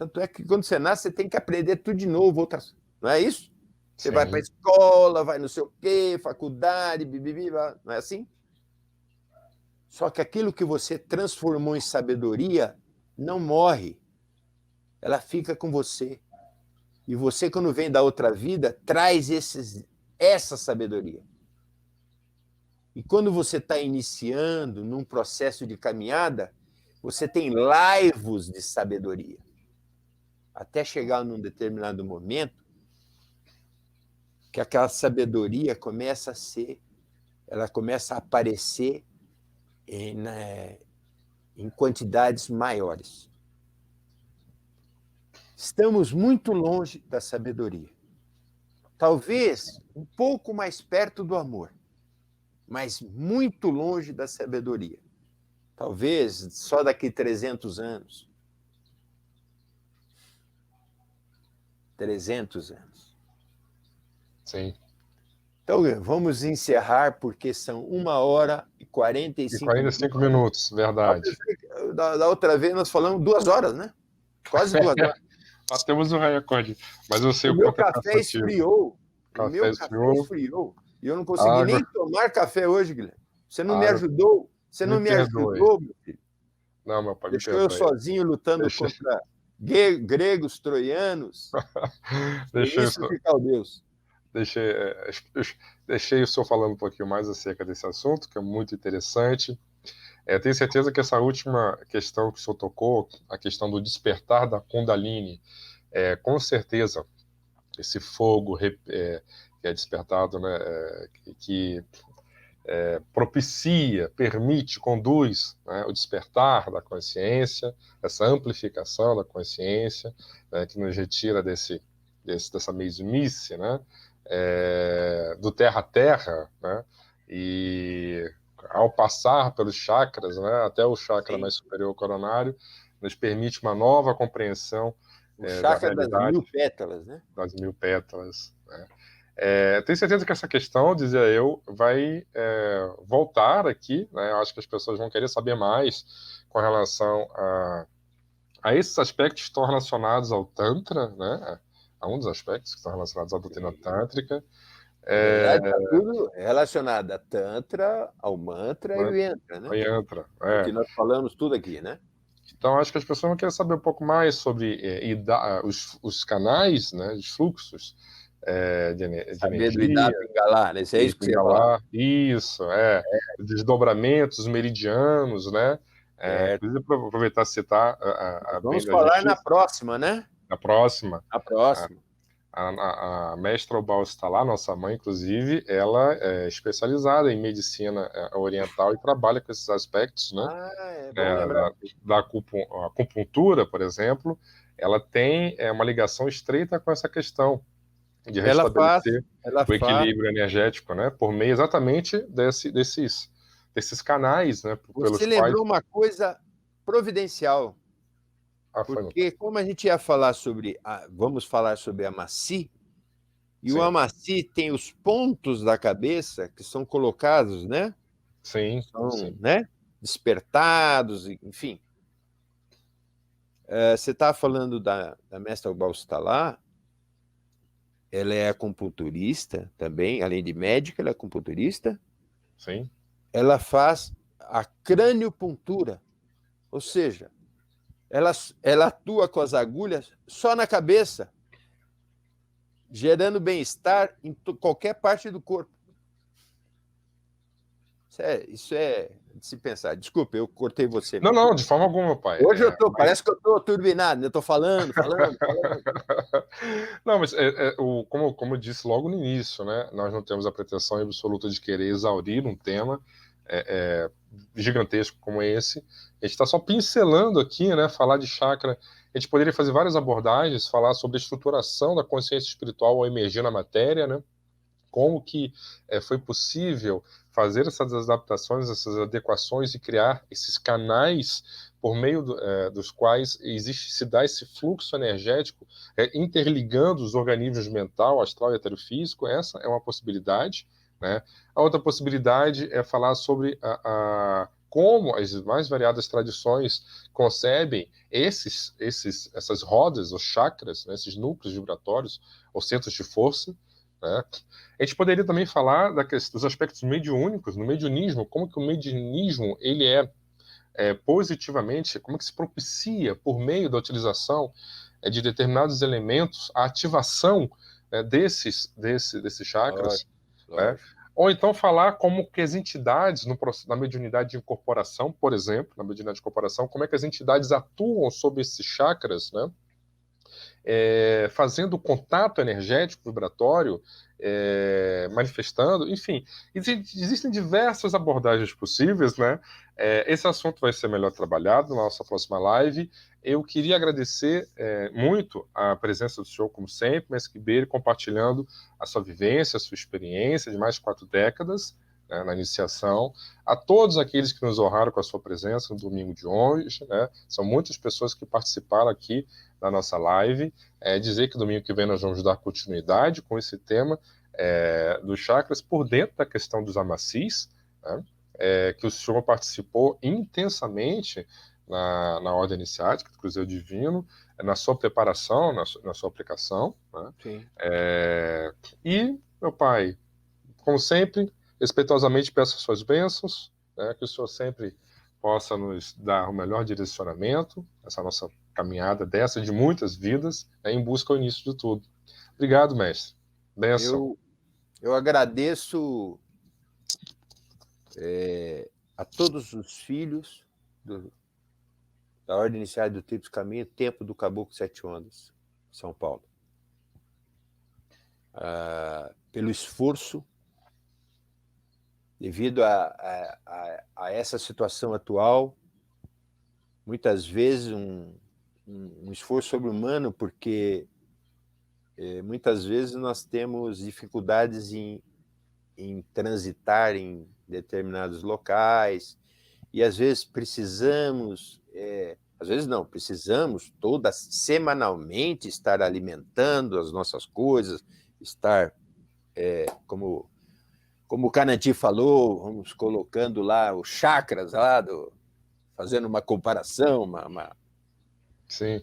Tanto é que quando você nasce, você tem que aprender tudo de novo, outras, não é isso? Você Sim. vai para a escola, vai não sei o quê, faculdade, bibibi, não é assim? Só que aquilo que você transformou em sabedoria não morre. Ela fica com você. E você, quando vem da outra vida, traz essa sabedoria. E quando você está iniciando num processo de caminhada, você tem laivos de sabedoria. Até chegar num determinado momento que aquela sabedoria começa a ser, ela começa a aparecer em quantidades maiores. Estamos muito longe da sabedoria. Talvez um pouco mais perto do amor, mas muito longe da sabedoria. Talvez só daqui 300 anos. 300 anos. Sim. Então, vamos encerrar, porque são 1h45 E 45 minutos, verdade. Da outra vez nós falamos 2 horas, né? Quase 2 horas. Batemos o recorde, mas eu sei O o meu quanto é café cansativo. esfriou. O meu Café café esfriou. E eu não consegui Água. nem tomar café hoje, Guilherme. Você não me Água. ajudou. Você não Me me perdoe. ajudou, meu filho. Não, meu pai, me Deixou eu perdoe. sozinho lutando contra gregos, troianos, Deixei fenícios e caldeus. Deixei o senhor falando um pouquinho mais acerca desse assunto, que é muito interessante. Tenho certeza que essa última questão que o senhor tocou, a questão do despertar da Kundalini, com certeza, esse fogo que é despertado, né, que propicia, permite, conduz, né, o despertar da consciência, essa amplificação da consciência, né, que nos retira dessa mesmice, né, do terra a terra, né, e ao passar pelos chakras, né, até o chakra mais superior, o coronário, nos permite uma nova compreensão o da chakra das realidade. 1000 pétalas, né? Das 1000 pétalas, né? Tenho certeza que essa questão, dizia eu, vai voltar aqui, né? Eu acho que as pessoas vão querer saber mais com relação a esses aspectos que estão relacionados ao Tantra, né? A um dos aspectos que estão relacionados à doutrina tântrica. Na verdade, está tudo relacionado a Tantra, ao mantra e o Yantra, né? O Yantra, O que nós falamos tudo aqui, né? Então, acho que as pessoas vão querer saber um pouco mais sobre os canais, né? Os fluxos de Saber do energia. Idá Pingalá, né? Isso é isso que você ia falar. Isso, desdobramentos meridianos, né? Inclusive, aproveitar e citar vamos falar na próxima, né? Na próxima. Na próxima. A mestra Obal está lá, nossa mãe, inclusive, ela é especializada em medicina oriental e trabalha com esses aspectos, né? Bom lembrar. Da acupuntura, por exemplo, ela tem uma ligação estreita com essa questão de restabelecer o equilíbrio energético, né? Por meio exatamente desses canais, né? Você lembrou uma coisa providencial. Porque como a gente ia falar vamos falar sobre a Maci, e o Amaci tem os pontos da cabeça que são colocados, né? Sim. Né? Despertados, enfim. Você está falando da mestra Obal lá. Ela é acupunturista também, além de médica, ela é acupunturista. Sim. Ela faz a craniopuntura, ou seja, ela atua com as agulhas só na cabeça, gerando bem-estar em qualquer parte do corpo. Isso é de se pensar. Desculpa, eu cortei você. Não, de forma alguma, pai. Hoje parece que eu estou turbinado, eu estou falando. Não, mas como eu disse logo no início, né? Nós não temos a pretensão absoluta de querer exaurir um tema gigantesco como esse. A gente está só pincelando aqui, né? Falar de chakra. A gente poderia fazer várias abordagens, falar sobre a estruturação da consciência espiritual ao emergir na matéria, né? Como que foi possível fazer essas adaptações, essas adequações e criar esses canais por meio dos quais se dá esse fluxo energético interligando os organismos mental, astral e heterofísico. Essa é uma possibilidade, né? A outra possibilidade é falar sobre como as mais variadas tradições concebem essas rodas, os chakras, né, esses núcleos vibratórios, ou centros de força, né? A gente poderia também falar dos aspectos mediúnicos, no mediunismo, como que o mediunismo ele positivamente, como que se propicia, por meio da utilização de determinados elementos, a ativação desses chakras, né? Ou então falar como que as entidades, na mediunidade de incorporação, por exemplo, na mediunidade de incorporação, como é que as entidades atuam sobre esses chakras, né? Fazendo contato energético, vibratório, manifestando, enfim, existem diversas abordagens possíveis, né? Esse assunto vai ser melhor trabalhado na nossa próxima live. Eu queria agradecer muito a presença do senhor, como sempre, Mestre Ribeiro, compartilhando a sua vivência, a sua experiência de mais de 4 décadas, né, na iniciação, a todos aqueles que nos honraram com a sua presença no domingo de hoje, né? São muitas pessoas que participaram aqui da nossa live. Dizer que domingo que vem nós vamos dar continuidade com esse tema dos chakras por dentro da questão dos amacis, né? Que o senhor participou intensamente na ordem iniciática do Cruzeiro Divino, na sua preparação, na sua aplicação, né? Sim. E, meu pai, como sempre, respeitosamente peço as suas bênçãos, né? Que o senhor sempre possa nos dar o melhor direcionamento, essa nossa caminhada dessa de muitas vidas, em busca ao início de tudo. Obrigado, mestre. Benção. Eu agradeço a todos os filhos da Ordem Iniciática do Tríplice Caminho, Tempo do Caboclo Sete Ondas, São Paulo. Pelo esforço, devido a essa situação atual, muitas vezes um esforço sobre-humano, porque muitas vezes nós temos dificuldades em transitar em determinados locais, e às vezes precisamos semanalmente estar alimentando as nossas coisas, estar, como o Canati falou, vamos colocando lá os chakras, fazendo uma comparação, Sim.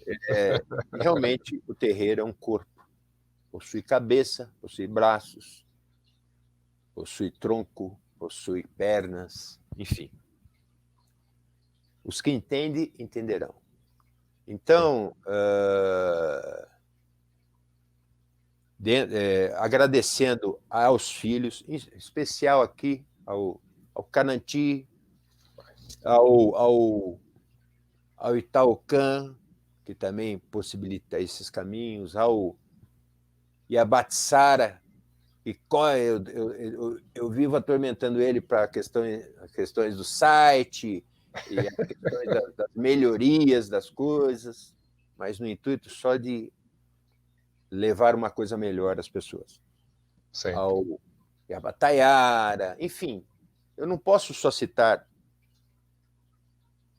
Realmente o terreiro é um corpo, possui cabeça, possui braços, possui tronco, possui pernas, enfim. Os que entendem, entenderão. Então, agradecendo aos filhos, em especial aqui ao Cananti, ao Itaocan, que também possibilita esses caminhos, ao Yabatsara, e eu vivo atormentando ele para questões do site e as questões das melhorias das coisas, mas no intuito só de levar uma coisa melhor às pessoas. Sim. Ao Yabatayara, enfim, eu não posso só citar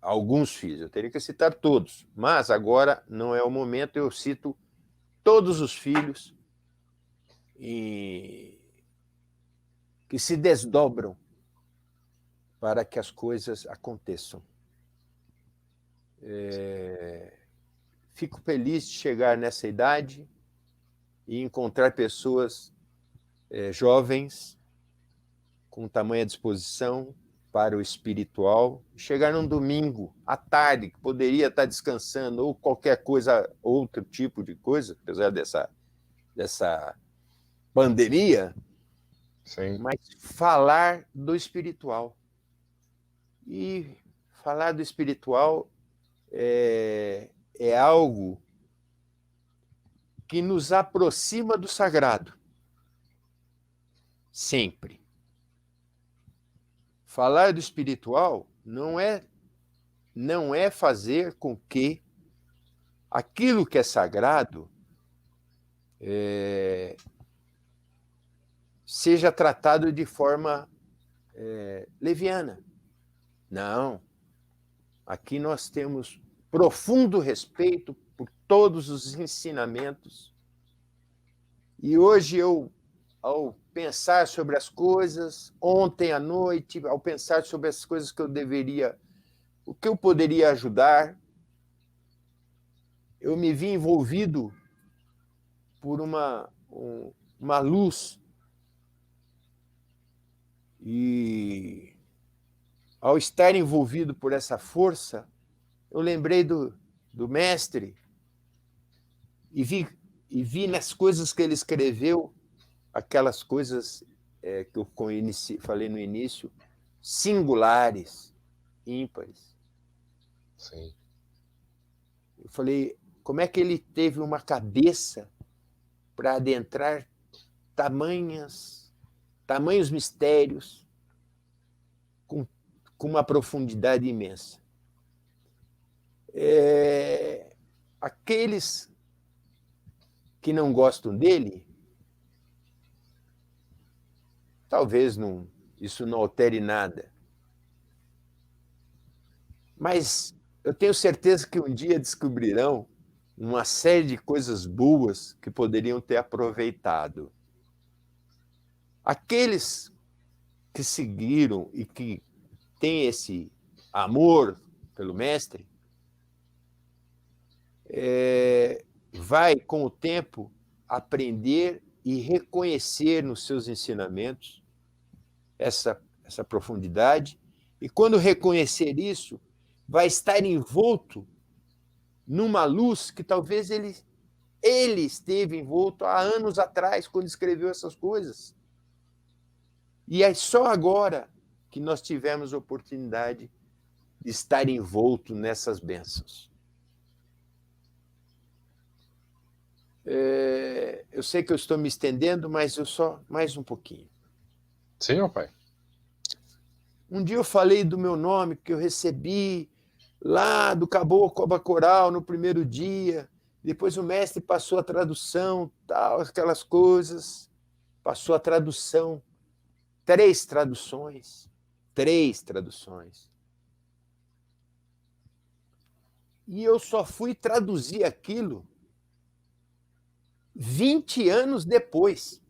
alguns filhos, eu teria que citar todos, mas agora não é o momento, eu cito todos os filhos que se desdobram para que as coisas aconteçam. Fico feliz de chegar nessa idade e encontrar pessoas jovens com tamanha disposição para o espiritual. Chegar num domingo à tarde, que poderia estar descansando ou qualquer coisa, outro tipo de coisa, apesar dessa pandemia, Sim. mas falar do espiritual. E falar do espiritual é algo que nos aproxima do sagrado. Sempre. Falar do espiritual não é fazer com que aquilo que é sagrado seja tratado de forma leviana. Não. Aqui nós temos profundo respeito por todos os ensinamentos. E hoje eu ao pensar sobre as coisas, ontem à noite, ao pensar sobre as coisas que eu deveria, o que eu poderia ajudar, eu me vi envolvido por uma luz. E, ao estar envolvido por essa força, eu lembrei do mestre e vi nas coisas que ele escreveu, aquelas coisas que eu falei no início, singulares, ímpares. Sim. Eu falei, como é que ele teve uma cabeça para adentrar tamanhos mistérios com uma profundidade imensa. Aqueles que não gostam dele, talvez isso não altere nada. Mas eu tenho certeza que um dia descobrirão uma série de coisas boas que poderiam ter aproveitado. Aqueles que seguiram e que têm esse amor pelo mestre, vai, com o tempo, aprender e reconhecer nos seus ensinamentos essa profundidade, e quando reconhecer isso, vai estar envolto numa luz que talvez ele esteve envolto há anos atrás, quando escreveu essas coisas. E é só agora que nós tivemos a oportunidade de estar envolto nessas bênçãos. Eu sei que eu estou me estendendo, mas eu só mais um pouquinho. Sim, meu pai. Um dia eu falei do meu nome que eu recebi lá do Caboclo Abacoral no primeiro dia. Depois o mestre passou a tradução, tal, aquelas coisas. Passou a tradução. 3 traduções. E eu só fui traduzir aquilo 20 anos depois.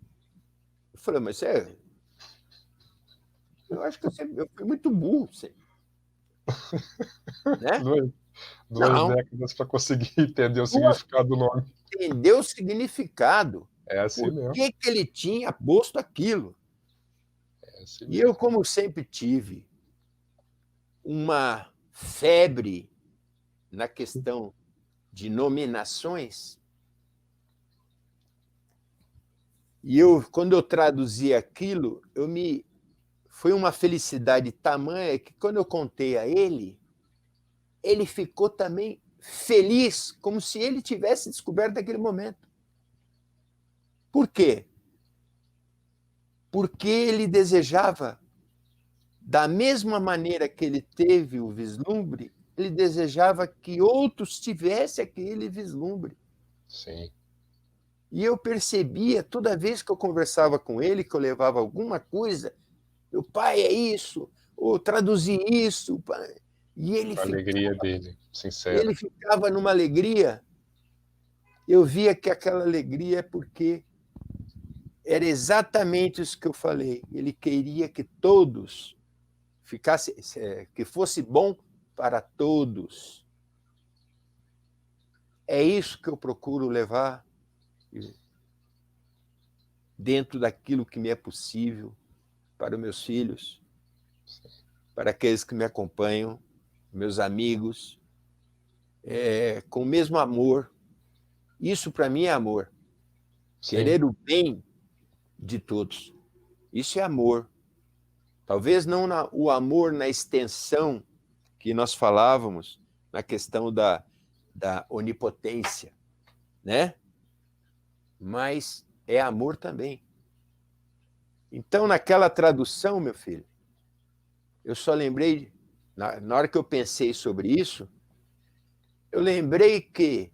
Eu falei, mas eu acho que eu fui muito burro. Né? Duas décadas para conseguir entender o significado do nome. Entender o significado. É assim Por mesmo. que ele tinha posto aquilo? É assim E mesmo. eu, como sempre tive uma febre na questão de nominações, e quando eu traduzi aquilo, foi uma felicidade tamanha que, quando eu contei a ele ficou também feliz, como se ele tivesse descoberto naquele momento. Por quê? Porque ele desejava, da mesma maneira que ele teve o vislumbre, ele desejava que outros tivessem aquele vislumbre. Sim. E eu percebia, toda vez que eu conversava com ele, que eu levava alguma coisa, meu pai, é isso, ou traduzi isso, e A alegria dele, sincera. Ele ficava numa alegria. Eu via que aquela alegria é porque era exatamente isso que eu falei. Ele queria que todos que fosse bom para todos. É isso que eu procuro levar dentro daquilo que me é possível para os meus filhos, para aqueles que me acompanham, meus amigos, com o mesmo amor. Isso, para mim, é amor. Sim. Querer o bem de todos. Isso é amor. Talvez não o amor na extensão que nós falávamos, na questão da onipotência, né? Mas é amor também. Então, naquela tradução, meu filho, eu só lembrei, na hora que eu pensei sobre isso, eu lembrei que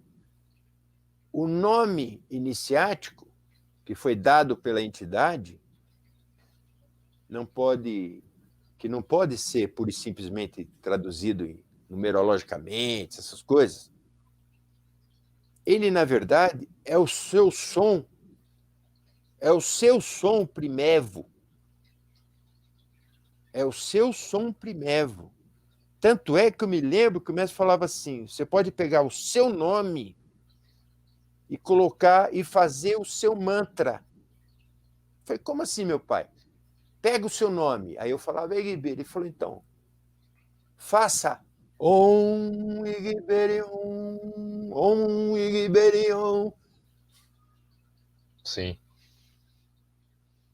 o nome iniciático que foi dado pela entidade não pode ser pura e simplesmente traduzido numerologicamente, essas coisas. Ele, na verdade, é o seu som É o seu som primevo. É o seu som primevo. Tanto é que eu me lembro que o mestre falava assim: você pode pegar o seu nome e colocar e fazer o seu mantra. Eu falei, como assim, meu pai? Pega o seu nome. Aí eu falava, Igiberi. Ele falou, então, faça Om Igiberi Om Igiberi Om. Sim.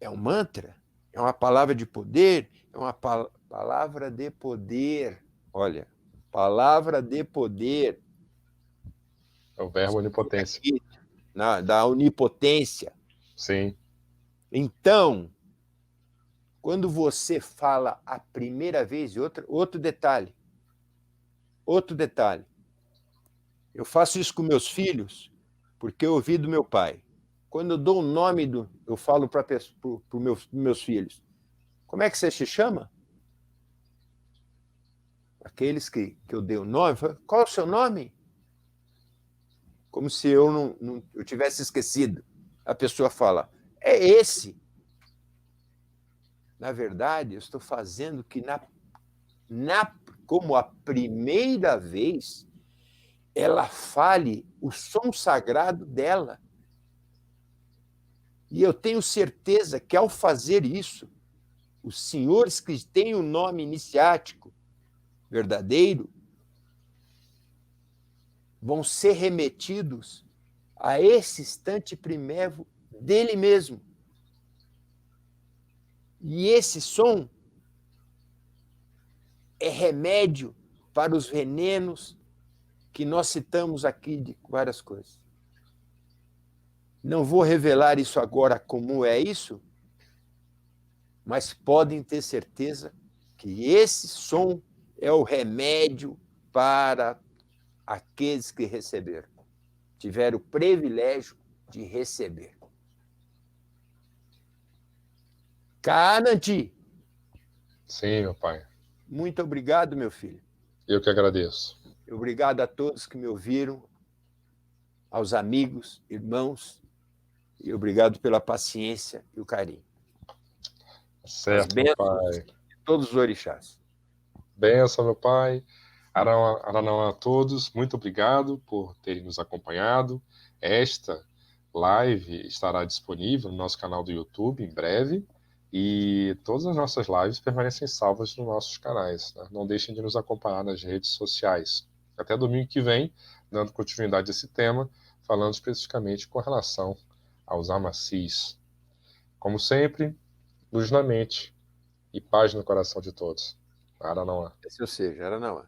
É um mantra, é uma palavra de poder, é uma palavra de poder. Olha, palavra de poder. É o verbo onipotência. Aqui, da onipotência. Sim. Então, quando você fala a primeira vez, outro detalhe, eu faço isso com meus filhos, porque eu ouvi do meu pai. Quando eu dou o nome, eu falo para meus filhos, como é que você se chama? Aqueles que eu dei o nome, qual é o seu nome? Como se eu eu tivesse esquecido. A pessoa fala, é esse. Na verdade, eu estou fazendo que, como a primeira vez, ela fale o som sagrado dela. E eu tenho certeza que, ao fazer isso, os senhores que têm o nome iniciático verdadeiro vão ser remetidos a esse instante primevo dele mesmo. E esse som é remédio para os venenos que nós citamos aqui de várias coisas. Não vou revelar isso agora como é isso, mas podem ter certeza que esse som é o remédio para aqueles que receberam, tiveram o privilégio de receber. Kananti! Sim, meu pai. Muito obrigado, meu filho. Eu que agradeço. Obrigado a todos que me ouviram, aos amigos, irmãos, e obrigado pela paciência e o carinho. Certo, meu pai. De todos os orixás. Benção, meu pai. Aranauã a todos, muito obrigado por terem nos acompanhado. Esta live estará disponível no nosso canal do YouTube em breve e todas as nossas lives permanecem salvas nos nossos canais, né? Não deixem de nos acompanhar nas redes sociais. Até domingo que vem, dando continuidade a esse tema, falando especificamente com relação aos amacis. Como sempre, luz na mente e paz no coração de todos. Aranauã. Esse ou seja, Aranauã.